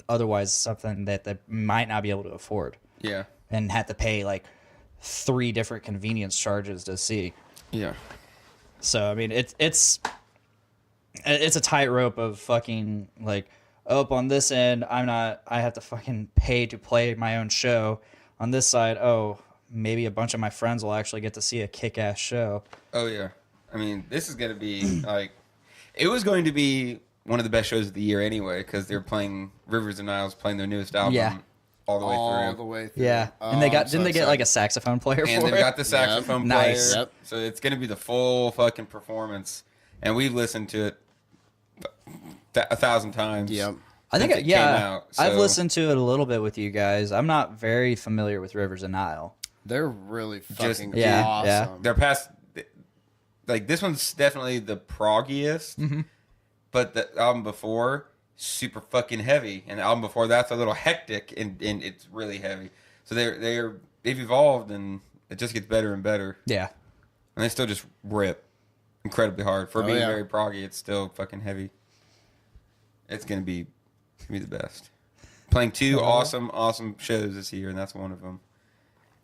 otherwise something that they might not be able to afford yeah, and have to pay like 3 different convenience charges to see. yeah, So I mean, it's a tightrope of fucking like, oh, on this end, I have to fucking pay to play my own show. On this side, oh, maybe a bunch of my friends will actually get to see a kick-ass show. oh yeah. I mean, this is gonna be like, it was going to be one of the best shows of the year anyway, because they're playing Rivers and Niles playing their newest album all the way through. All the way through. Yeah, and they got didn't they get like a saxophone player And for they've it? got the saxophone Yep. player. Nice. Yep. So it's going to be the full fucking performance. And we've listened to it 1,000 times. Yep. I think since it came out, I've so- listened to it a little bit with you guys. I'm not very familiar with Rivers and Nile. They're really fucking yeah, awesome. yeah. They're past, like, this one's definitely the proggiest, but the album before, super fucking heavy. And the album before that's a little hectic, and it's really heavy. So they've evolved, and it just gets better and better. Yeah. And they still just rip incredibly hard. For being yeah. very proggy, it's still fucking heavy. It's gonna be the best. Playing two awesome shows this year, and that's one of them.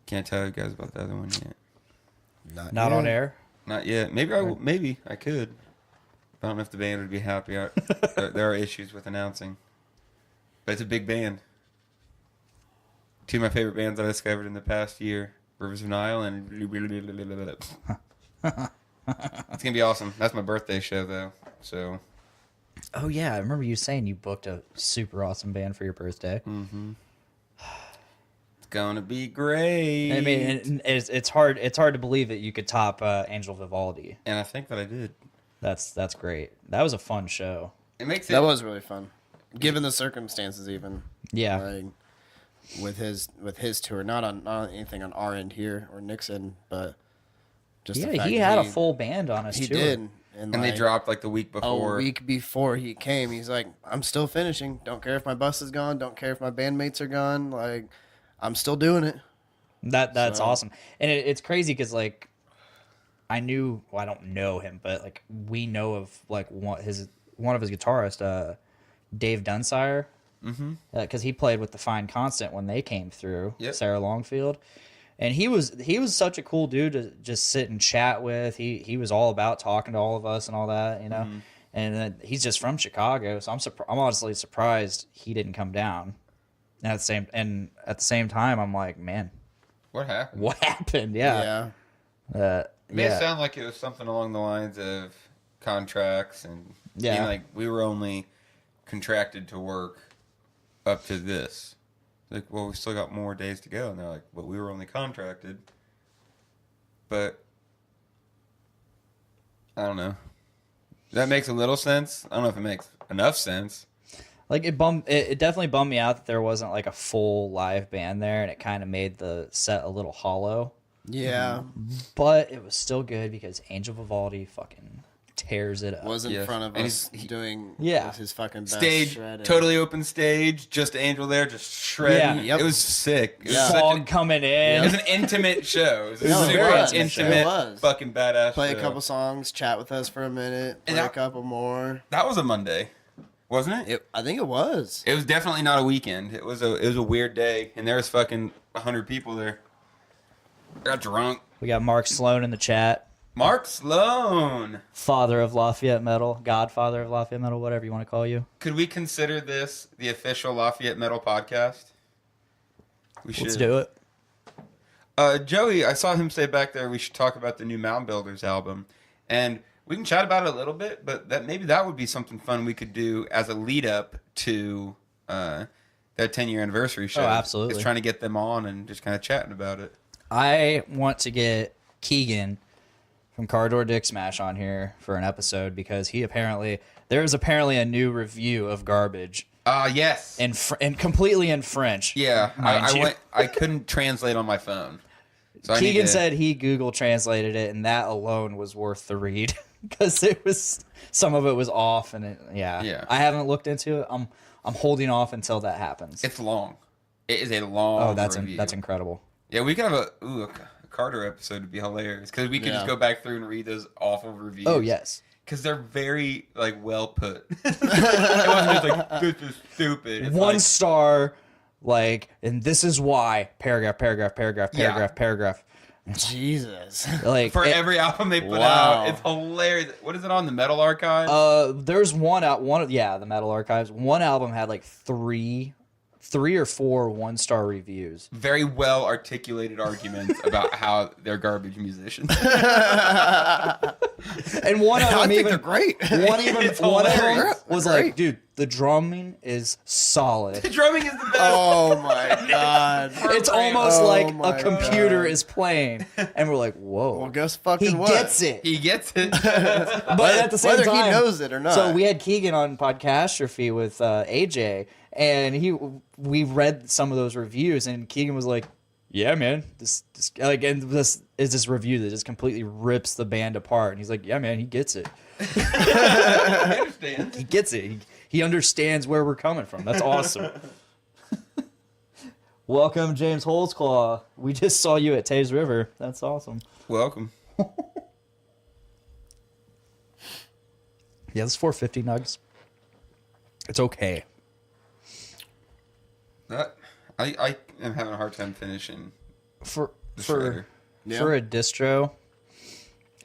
Can't tell you guys about the other one yet. Not on air. Not yet. Maybe I could. I don't know if the band would be happy. There are issues with announcing, but it's a big band. Two of my favorite bands I discovered in the past year: Rivers of Nile and. It's gonna be awesome. That's my birthday show, though. So. Oh yeah, I remember you saying you booked a super awesome band for your birthday. It's gonna be great. I mean, it's hard to believe that you could top Angel Vivaldi. And I think that I did. That's great. That was a fun show. It makes it. That was really fun, given the circumstances. Even Yeah. like, with his tour, not on anything on our end here or Nixon, but just the Yeah, fact he that had a full band on his He tour. did, and they like, dropped like the week before. A week before he came, he's like, "I'm still finishing. Don't care if my bus is gone. Don't care if my bandmates are gone. Like, I'm still doing it." That's So- awesome, and it's crazy because like I don't know him, but like we know of like one of his guitarists, Dave Dunsire, because he played with the Fine Constant when they came through. Yep. Sarah Longfield, and he was such a cool dude to just sit and chat with. He was all about talking to all of us and all that, you know. And then he's just from Chicago, so I'm honestly surprised he didn't come down. And at the same time, I'm like, man, What happened? what happened? Yeah. It may sound like it was something along the lines of contracts and being like we were only contracted to work up to this. Like, well, we still got more days to go, and they're like, but we were only contracted. But I don't know. That makes a little sense. I don't know if it makes enough sense. Like it definitely bummed me out that there wasn't like a full live band there, and it kind of made the set a little hollow. Yeah, But it was still good because Angel Vivaldi fucking tears it up. was in Yeah. front of And us he- doing Yeah. his fucking best Stage, shredding. totally open stage, just Angel there, just shredding. Yeah. Yep. It was sick. It was Yeah. such Fog a, coming it in. was an intimate show. It was a No, it super was. intimate, It was. fucking badass Play show. a couple songs, chat with us for a minute, play And a couple more. That was a Monday, wasn't it? I think it was. It was definitely not a weekend. It was a weird day, and there was fucking 100 people there. I got drunk. We got Mark Sloan in the chat. Mark Sloan. Father of Lafayette Metal, Godfather of Lafayette Metal, whatever you want to call you. Could we consider this the official Lafayette Metal podcast? We should. Let's do it. Joey, I saw him say back there we should talk about the new Mound Builders album, and we can chat about it a little bit. But maybe that would be something fun we could do as a lead up to their 10-year anniversary show. Oh, absolutely. Is trying to get them on and just kind of chatting about it. I want to get Keegan from Car Door Dick Smash on here for an episode because there's apparently a new review of Garbage Yes. and completely in French. Yeah, mind you. I couldn't translate on my phone. So Keegan said he Google translated it, and that alone was worth the read because some of it was off, and Yeah. I haven't looked into it. I'm holding off until that happens. it's long. It is a long. that's review. that's incredible. Yeah, we could have a Carter episode would be hilarious because we could just go back through and read those awful reviews. Oh yes, because they're very well put. It wasn't just like this is stupid. It's one like, star, and this is why paragraph. Jesus. Like for every album they put Wow. out, it's hilarious. What is it on the Metal Archive? There's the Metal Archives. One album had like three or four 1-star reviews. Very well articulated arguments about how they're garbage musicians. And one of I them think even they're great. one of them hilarious. was Great. like, dude, the drumming is The solid. drumming is the best. Oh my god. It's almost Oh like my a computer God. is playing, and we're like, whoa. Well, guess fucking he what? gets it. He gets it. But at the same Whether time, he knows it or not. So we had Keegan on Podcastrophe with AJ, and we read some of those reviews, and Keegan was like, "Yeah, man, this again, this is this review that just completely rips the band apart." And he's like, "Yeah, man, he gets it. I understand. He gets it. He understands where we're coming from. That's awesome." Welcome, James Holtzclaw. We just saw you at Taves River. That's awesome. Welcome. Yeah, this 450 nugs. It's okay. That I am having a hard time finishing For the shredder. for a distro,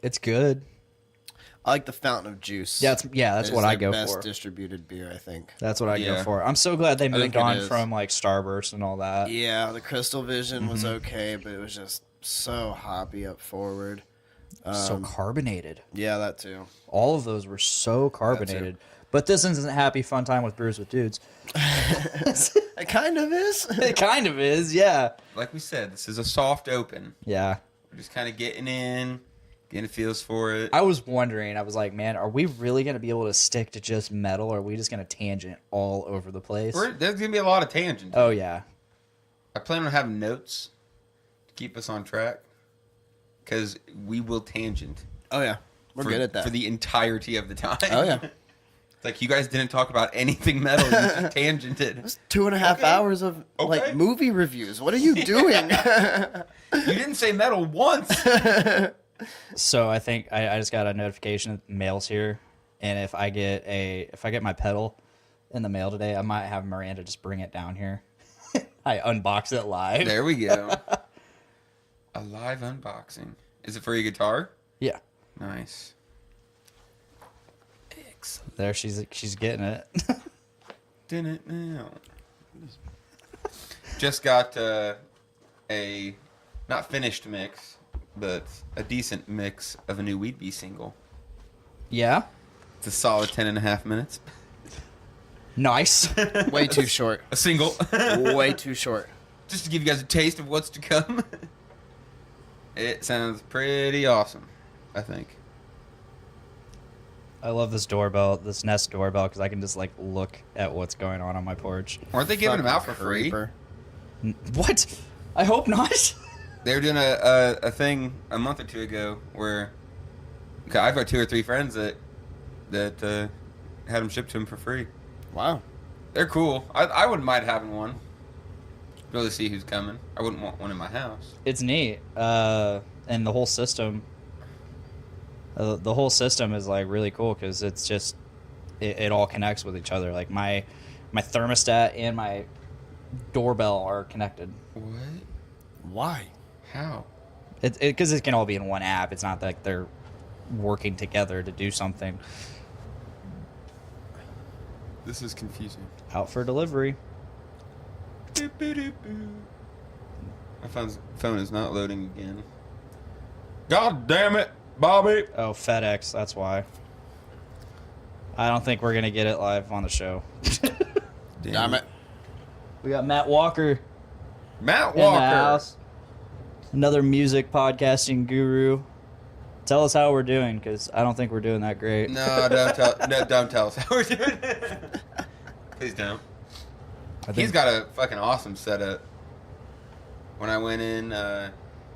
it's good. I like the Fountain of Juice. That's It what is I their go best for. distributed beer, I think. That's what I Yeah. go for. I'm so glad they think moved it on is. from like Starburst and all that. Yeah, the Crystal Vision was okay, but it was just so hoppy up forward. So carbonated. Yeah, that too. All of those were so carbonated. But this isn't Happy Fun Time with Brews with Dudes. It kind of is. It kind of is, yeah. Like we said, this is a soft open. Yeah. We're just kind of getting in, getting feels for it. I was wondering, I was like, man, are we really going to be able to stick to just metal, or are we just going to tangent all over the place? There's gonna be a lot of tangents. Oh, yeah. I plan on having notes to keep us on track, because we will tangent. Oh yeah, we're good at that. For the entirety of the time. Oh yeah, It's like you guys didn't talk about anything metal. You just tangented. it's 2.5 hours of Okay. like movie reviews. What are you doing? You didn't say metal once. So I think I just got a notification that mail's here, and if I get my pedal in the mail today, I might have Miranda just bring it down here. I unbox it live. There we go. A live unboxing. Is it for your guitar? Yeah, Nice. Excellent. there she's getting it. Did it now. Just got a not finished mix, but a decent mix of a new Weed Bee single. Yeah, It's a solid 10.5 minutes. nice. Way too short. A single. Way too short. Just to give you guys a taste of what's to come. It sounds pretty awesome, I think. I love this doorbell, this Nest doorbell, because I can just like look at what's going on my porch. Aren't they giving them out for free? Creeper. What? I hope not. They were doing a thing a month or two ago where I've got 2 or 3 friends that had them shipped to them for free. Wow. They're cool. I wouldn't mind having one. Really see who's coming. I wouldn't want one in my house. It's neat, and the whole system. The whole system is like really cool because it's just it all connects with each other. Like my thermostat and my doorbell are connected. What? Why? How? Because it can all be in one app. It's not like they're working together to do something. This is confusing. Out for delivery. My phone is not loading again. God damn it, Bobby! Oh, FedEx. That's why. I don't think we're gonna get it live on the show. Damn it. We got Matt Walker Matt in Walker. the house. Another music podcasting guru. Tell us how we're doing, because I don't think we're doing that great. No, don't tell us how we're doing. Please don't. He's got a fucking awesome setup. When I went in, it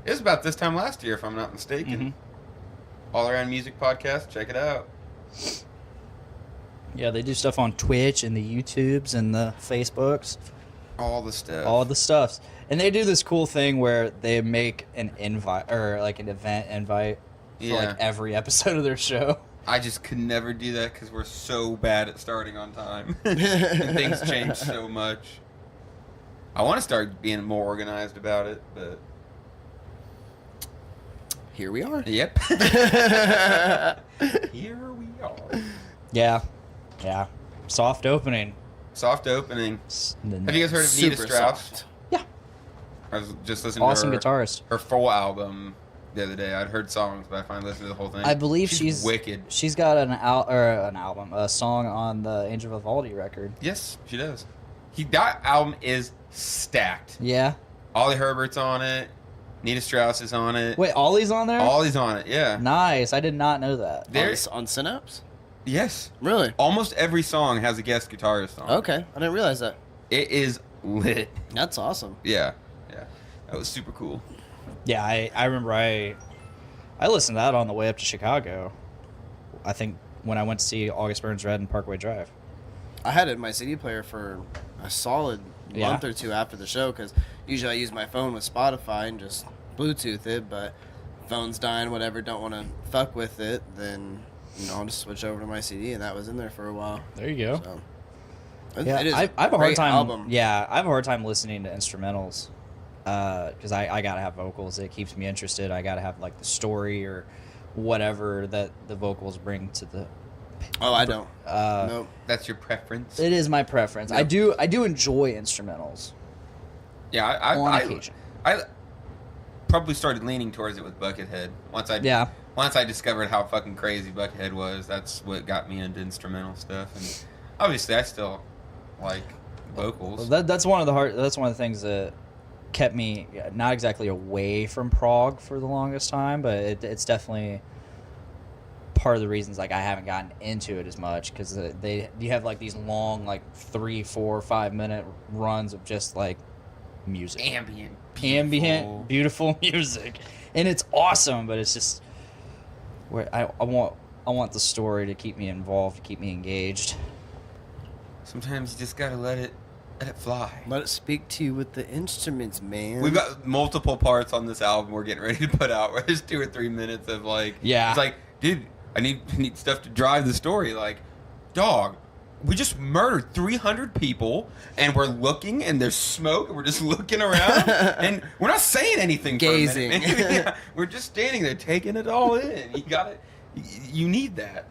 was about this time last year, if I'm not mistaken. Mm-hmm. All Around Music Podcast, check it out. Yeah, they do stuff on Twitch and the YouTubes and the Facebooks. All the stuff. All the stuffs. And they do this cool thing where they make an invite, or like an event invite for like every episode of their show. I just could never do that because we're so bad at starting on time. And things change so much. I want to start being more organized about it, but... Here we are. Yep. Here we are. Yeah. Yeah. Soft opening. Soft opening. Have you guys heard of Super Nita Strauss? soft. Yeah. I was just listening Awesome to guitarist. her full album the other day. I'd heard songs, but I finally listened to the whole thing. I believe she's wicked. She's got an album, a song on the Angel Vivaldi record. Yes, she does. That album is stacked. Yeah. Ollie Herbert's on it. Nita Strauss is on it. Wait, Ollie's on there? Ollie's on it, yeah. Nice. I did not know that. There's On Synapse? Yes. Really? Almost every song has a guest guitarist on it. Okay, I didn't realize that. It is lit. That's awesome. Yeah. That was super cool. Yeah, I remember I listened to that on the way up to Chicago. I think when I went to see August Burns Red and Parkway Drive. I had it in my CD player for a solid month or two after the show because usually I use my phone with Spotify and just Bluetooth it, but phone's dying, whatever, don't want to fuck with it, then I'll just switch over to my CD, and that was in there for a while. There you go. So, Yeah, it is I have a hard time. album. Yeah, I have a hard time listening to instrumentals because I gotta have vocals. It keeps me interested. I gotta have like the story or whatever that the vocals bring to the. Oh, I don't. Nope. That's your preference? It is my preference. Yep. I do enjoy instrumentals. Yeah, on occasion. I probably started leaning towards it with Buckethead. Once I discovered how fucking crazy Buckethead was, that's what got me into instrumental stuff. And obviously, I still like vocals. That's one of the things that kept me not exactly away from prog for the longest time, but it's definitely part of the reasons like I haven't gotten into it as much because you have like these long like 3, 4, 5 minute runs of just like music, ambient, beautiful music, and it's awesome. But it's just where I want the story to keep me involved, to keep me engaged. Sometimes you just gotta let it fly. Let it speak to you with the instruments, man. We've got multiple parts on this album we're getting ready to put out where there's 2 or 3 minutes of like, it's like, dude, I need stuff to drive the story. Like, dog, we just murdered 300 people and we're looking and there's smoke and we're just looking around and we're not saying anything. Gazing. For a minute. Yeah, we're just standing there taking it all in. You need that.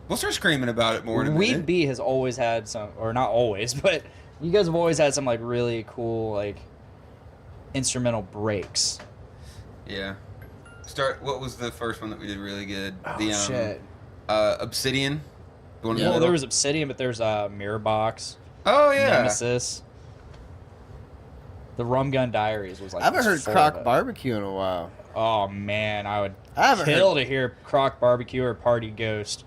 We'll start screaming about it more in a minute. Weed B has always had some, or not always, but you guys have always had some like really cool like instrumental breaks. Yeah. What was the first one that we did really good? Oh, shit. Obsidian. Well, there was Obsidian, but there's Mirror Box. Oh yeah. Nemesis. The Rum Gun Diaries was like. I haven't heard Croc Barbecue in a while. Oh man, I would kill to hear Croc Barbecue or Party Ghost.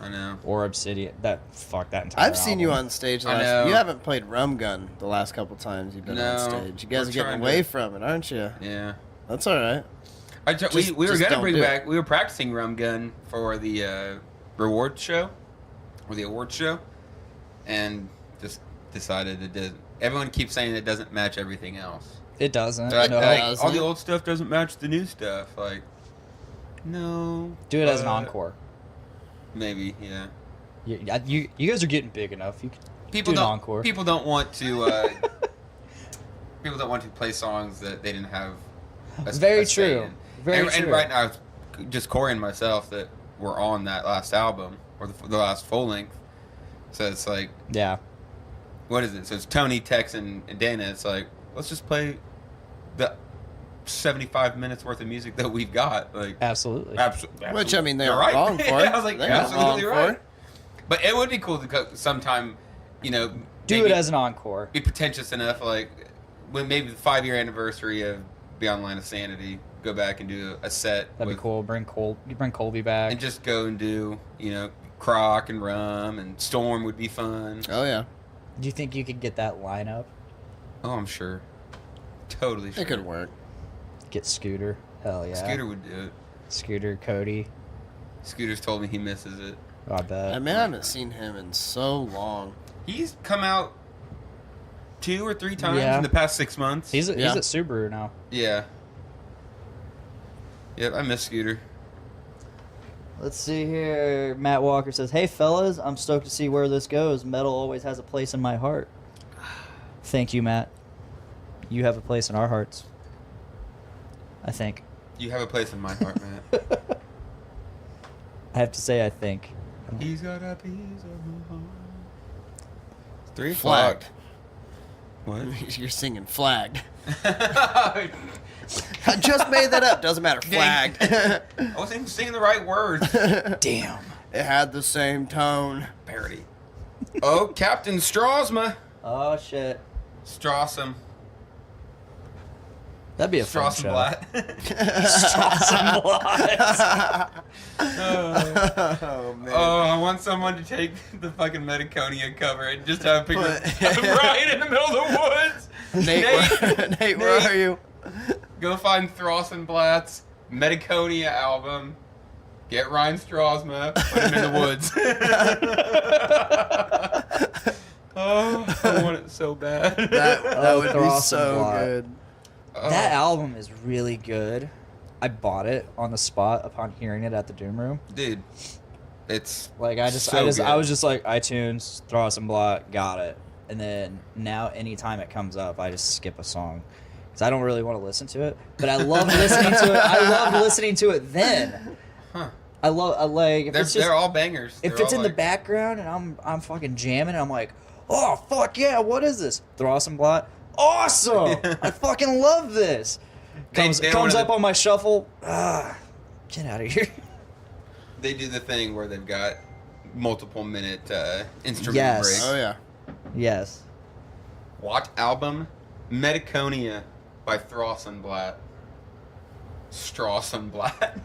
I know. Or Obsidian. That entire I've seen album. you on stage. You haven't played Rum Gun the last couple times you've been on stage. You guys are getting away from it, aren't you? Yeah. That's all right. We were gonna bring back. We were practicing Rum Gun for the reward show, or the award show, and just decided it did. Everyone keeps saying it doesn't match everything else. It doesn't. Like, No. all the old stuff doesn't match the new stuff. Like, no. Do it as an encore. Maybe, yeah. You guys are getting big enough. You can do an encore. People don't want to. People don't want to play songs that they didn't have. Very true. Very true. And right now, it's just Corey and myself that were on that last album or the last full length. So it's like, yeah. What is it? So it's Tony, Tex, and Dana. It's like, let's just play the 75 minutes worth of music that we've got. Like, absolutely. Which I mean, they're right. wrong for it. I was like, you're absolutely right. But it would be cool to sometime, do it as an encore. Be pretentious enough, like when maybe the 5-year anniversary of Beyond Line of Sanity, go back and do a set. That'd be cool. Bring Colby back and just go and do Croc and Rum and Storm would be fun. Oh yeah. Do you think you could get that lineup? Oh, I'm sure. Totally sure. It could work. Get Scooter. Hell yeah. Scooter would do it. Scooter, Cody. Scooter's told me he misses it. Oh, I bet. I haven't seen him in so long. He's come out 2 or 3 times in the past 6 months. He's at Subaru now. Yeah. Yep, I miss Scooter. Let's see here. Matt Walker says, "Hey fellas, I'm stoked to see where this goes. Metal always has a place in my heart." Thank you, Matt. You have a place in our hearts. I think. You have a place in my heart, Matt. I have to say, I think. He's got a piece of my heart. 3 Flagged. What? You're singing flagged. I just made that up. Doesn't matter. Flagged. I wasn't even singing the right words. Damn. It had the same tone. Parody. Oh, Captain Strasma. Oh shit. Strassum. That'd be a fun show. Strassenblatt. Oh man. Oh, I want someone to take the fucking Metaconia cover and just have a picture right in the middle of the woods. Nate, where are you? Go find Strassenblatt's Metaconia album. Get Ryan Strasma, put him in the woods. Oh, I want it so bad. That would be Strassenblatt. so good. Oh. That album is really good. I bought it on the spot upon hearing it at the Doom Room. Dude, it's Like I was just like iTunes, Strassenblatt, got it. And then now anytime it comes up, I just skip a song because I don't really want to listen to it. But I love listening to it. I loved listening to it then. Huh. I like if it's just, They're all bangers. if They're it's all in the like- background and I'm fucking jamming, and I'm like, oh fuck yeah, what is this? Strassenblatt, awesome! I fucking love this. Comes They comes wanted up to- on my shuffle. Get out of here. They do the thing where they've got multiple minute instrument Yes. breaks. Oh yeah. Yes. Watch album Metaconia by Strassenblatt. Strassenblatt.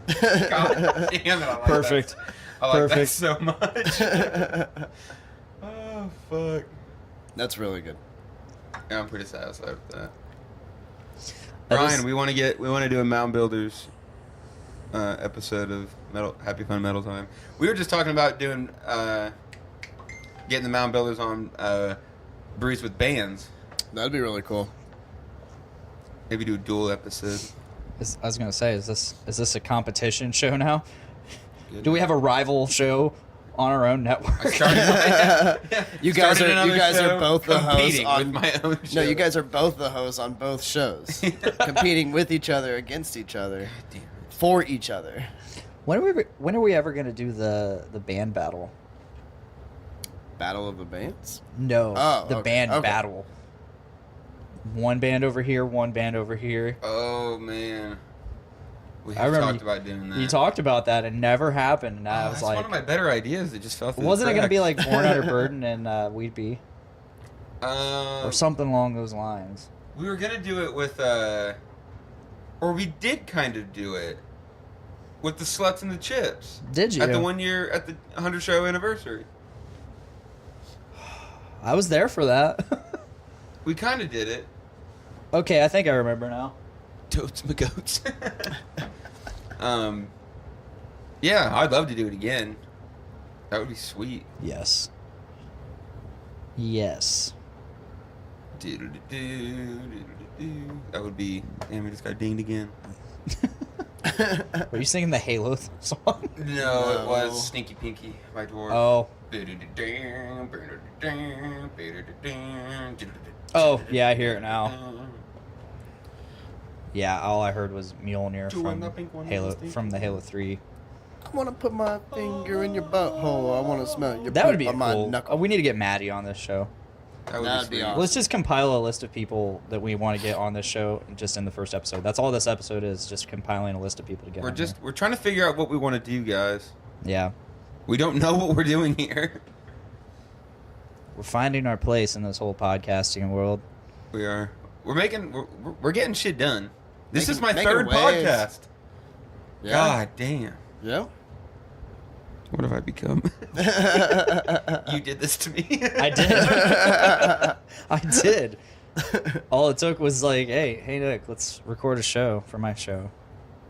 God damn it! I like Perfect. That. I like Perfect. that so much. Oh fuck! That's really good. Yeah, I'm pretty satisfied with that. I Ryan, just- we want to do a Mound Builders episode of Happy Fun Metal Time. We were just talking about doing getting the Mound Builders on Breeze with bands. That'd be really cool. Maybe do a dual episode. I was gonna say, is this a competition show now? Good. Do we have a rival show on our own network? I started. You guys started are another show both the hosts competing on with my own show. No, you guys are both the hosts on both shows, competing with each other, against each other, Damn it. for each other. When are we ever gonna do the band battle? Battle of the Bands. No, Oh, the okay, band okay. battle. One band over here, one band over here. Oh man, we I have remember talked about doing that. You talked about that and never happened. And I Oh, was that's like, one of my better ideas. It just fell through. wasn't the it gonna be like cracks. Born Under Burden and We'd Be or something along those lines? We were gonna do it with, or we did kind of do it with the Sluts and the Chips. Did you? At the 1 year, at the 100 show anniversary. I was there for that. We kind of did it. Okay, I think I remember now. Totes my goats. Yeah, I'd love to do it again. That would be sweet. Yes. Yes. Do-do-do-do-do-do-do. That would be. Damn, we just got dinged again. Were you singing the Halo song? No, No. it was Stinky Pinky by Dwarf. Oh. Oh, yeah, I hear it now. Yeah, all I heard was Mjolnir Two-one, the pink from one, Halo the from the Halo 3. I want to put my finger in your butthole. I want to smell your That would poop be on my cool. knuckle. We need to get Maddie on this show. That would That'd be be sweet. awesome. Let's just compile a list of people that we want to get on this show just in the first episode. That's all this episode is, just compiling a list of people to get on We're trying to figure out what we want to do, guys. here. Yeah. We don't know what we're doing here. We're finding our place in this whole podcasting world. We are. We're getting shit done. This is my Making third waves. podcast. Yeah. God damn. Yeah. What have I become? You did this to me. I did. I did. All it took was like, hey Nick, let's record a show for my show.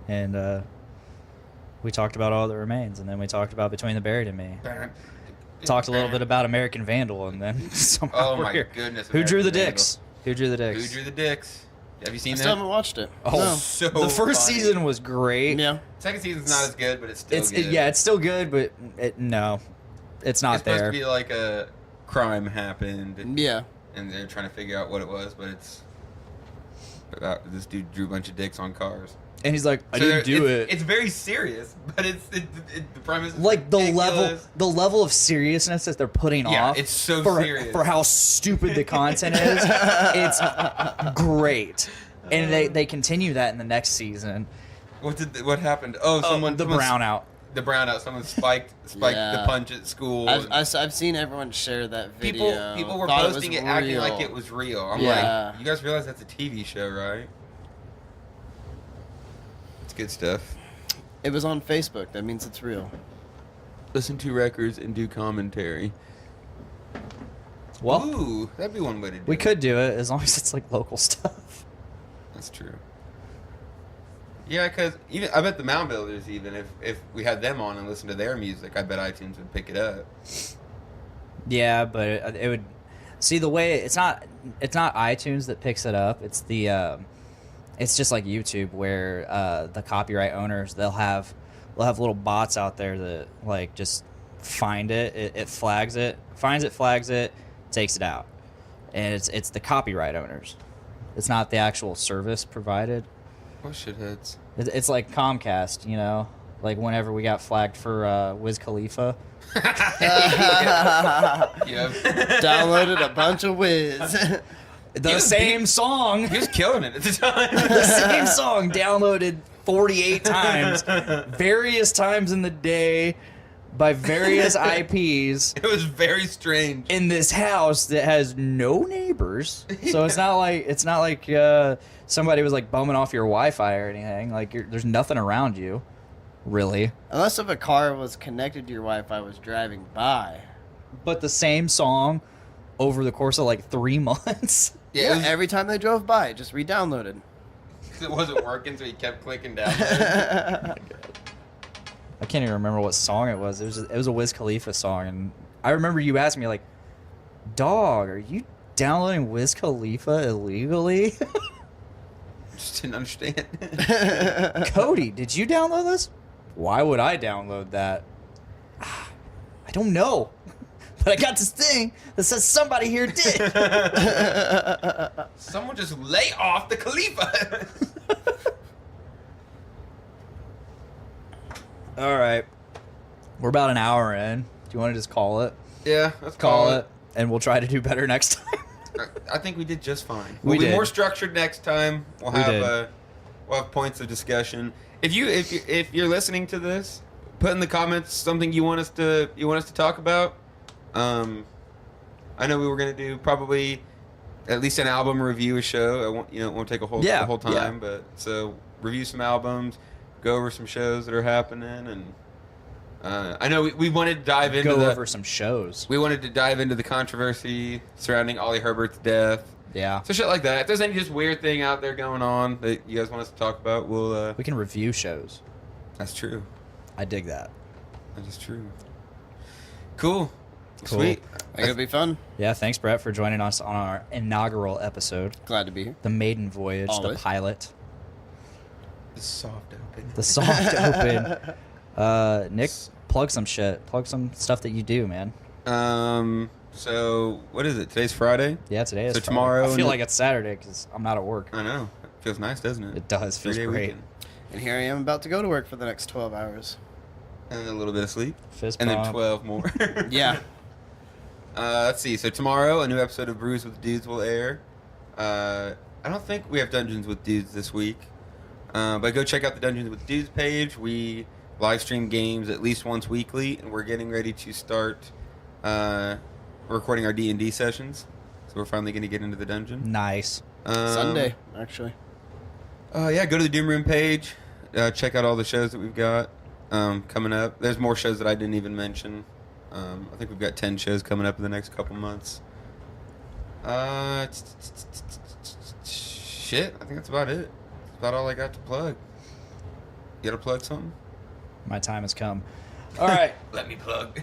And we talked about All That Remains, and then we talked about Between the Buried and Me. Talked a little bit about American Vandal, and then somehow Oh we're my here. goodness. Who drew the American dicks? Who drew the Vandal. dicks? Who drew the dicks? Have you I seen still that? haven't watched it. Oh, No. So the first funny. season was great. Yeah. Second season's not as good, but it's still good. Yeah, it's still good, but no, it's not It's supposed there. to be like a crime happened, Yeah. and they're trying to figure out what it was, but it's about this dude drew a bunch of dicks on cars. And he's like, I So didn't do it. It's very serious, but the premise is Like the ridiculous. level of seriousness that they're putting Yeah, off. it's so for, serious. for how stupid the content is. It's great, and they continue that in the next season. What happened? Oh, someone The brownout. The brownout. Someone spiked Yeah. the punch at school. I've seen everyone share that video. People were thought posting was it acting real. like it was real. I'm Yeah. like, you guys realize that's a TV show, right? It's good stuff. It was on Facebook. That means it's real. Listen to records and do commentary. Well, Ooh, that'd be one way to do we it. could do it as long as it's like local stuff. That's true. Yeah, because even I bet the Mound Builders, even if we had them on and listened to their music, I bet iTunes would pick it up. Yeah, but it would. See, the way it's not iTunes that picks it up. It's it's just like YouTube, where the copyright owners they'll have little bots out there that like just find it flags it, finds it, flags it, takes it out, and it's the copyright owners. It's not the actual service provided. What shitheads? It's like Comcast, you know, like whenever we got flagged for Wiz Khalifa. Yep. Downloaded a bunch of whiz. The same song. He was killing it at the time. The same song downloaded 48 times, various times in the day, by various IPs It was very strange. in this house that has no neighbors. So it's not like somebody was like bumming off your Wi-Fi or anything. Like there's nothing around you, really. Unless if a car was connected to your Wi-Fi was driving by. But the same song over the course of like 3 months. Yeah, Every time they drove by, it just re-downloaded. it wasn't working, so he kept clicking down. I can't even remember what song it was. It was a Wiz Khalifa song, and I remember you asking me like, "Dog, are you downloading Wiz Khalifa illegally?" Just didn't understand. Cody, did you download this? Why would I download that? I don't know, but I got this thing that says somebody here did. Someone just lay off the Khalifa. All right, we're about an hour in. Do you want to just call it? Yeah, let's Call it, and we'll try to do better next time. I think we did just fine. We We'll be did. more structured next time. We'll We did. have points of discussion. If you're listening to this, put in the comments something you want us to talk about. I know we were gonna do probably at least an album review show. It won't take a whole time, yeah. but so review some albums, go over some shows that are happening, and I know we wanted to dive into over some shows. We wanted to dive into the controversy surrounding Ollie Herbert's death. Yeah, So shit like that. If there's any just weird thing out there going on that you guys want us to talk about, we'll. we can review shows. That's true. I dig that. That is true. Cool. Cool. Sweet. I think it'll be fun. Yeah, thanks, Brett, for joining us on our inaugural episode, Glad to be here. the maiden voyage, Always. the pilot, The soft open. the soft open. Nick, plug some shit. Plug some stuff that you do, man. So what is it? Today's Friday. Yeah, today is So Friday. tomorrow I feel and- like it's Saturday because I'm not at work. I know. It feels nice, doesn't it? It does. Feels 3-day great. weekend. And here I am about to go to work for the next 12 hours. And then a little bit of sleep. Fist And then bump. 12 more. Yeah. Let's see. So tomorrow, a new episode of Brews with Dudes will air. I don't think we have Dungeons with Dudes this week. But go check out the Dungeons with Dudes page. We live stream games at least once weekly, and we're getting ready to start recording our D&D sessions. So we're finally going to get into the dungeon. Nice. Sunday, actually. Yeah, go to the Doom Room page. Check out all the shows that we've got coming up. There's more shows that I didn't even mention. I think we've got 10 shows coming up in the next couple months. Shit, I think that's about it. That's about all I got to plug. You gotta plug something? My time has come. All right. Let me plug.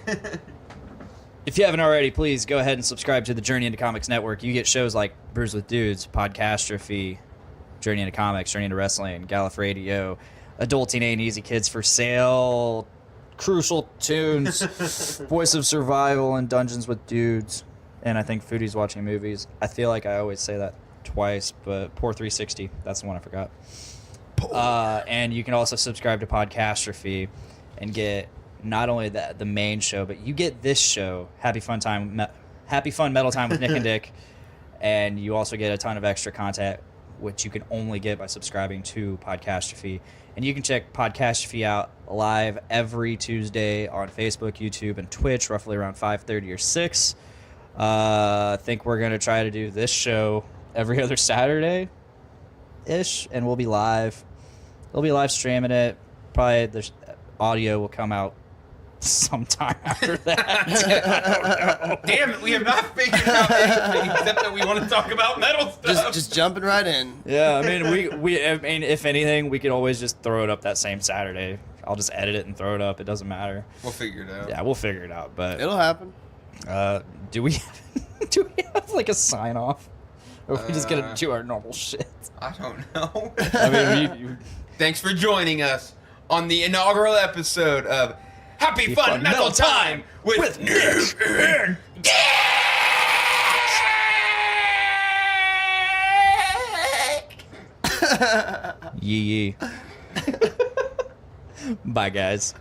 If you haven't already, please go ahead and subscribe to the Journey into Comics Network. You get shows like Brews with Dudes, Podcastrophe, Journey into Comics, Journey into Wrestling, Gallif Radio, Adulting Ain't Easy, Kids for Sale, Crucial Tunes, Voice of Survival, and Dungeons with Dudes. And I think Foodie's Watching Movies. I feel like I always say that twice, but Poor 360, that's the one I forgot. And you can also subscribe to Podcastrophe and get not only the main show, but you get this show, Happy Fun Metal Time with Nick and Dick, and you also get a ton of extra content, which you can only get by subscribing to Podcastrophe. And you can check Podcastrophe out live every Tuesday on Facebook, YouTube, and Twitch, roughly around 5:30 or 6. I think we're going to try to do this show every other Saturday-ish, and we'll be live. We'll be live streaming it. Probably the audio will come out sometime after that. I don't know. Damn it, we have not figured out anything except that we want to talk about metal stuff. Just jumping right in. Yeah, I mean, I mean, if anything, we could always just throw it up that same Saturday. I'll just edit it and throw it up. It doesn't matter. We'll figure it out. Yeah, we'll figure it out. But It'll happen. do we have like a sign off, or are we just gonna do our normal shit? I don't know. I mean, Thanks for joining us on the inaugural episode of Happy Fun Metal Time with Nick and Dick. Yee. Bye, guys.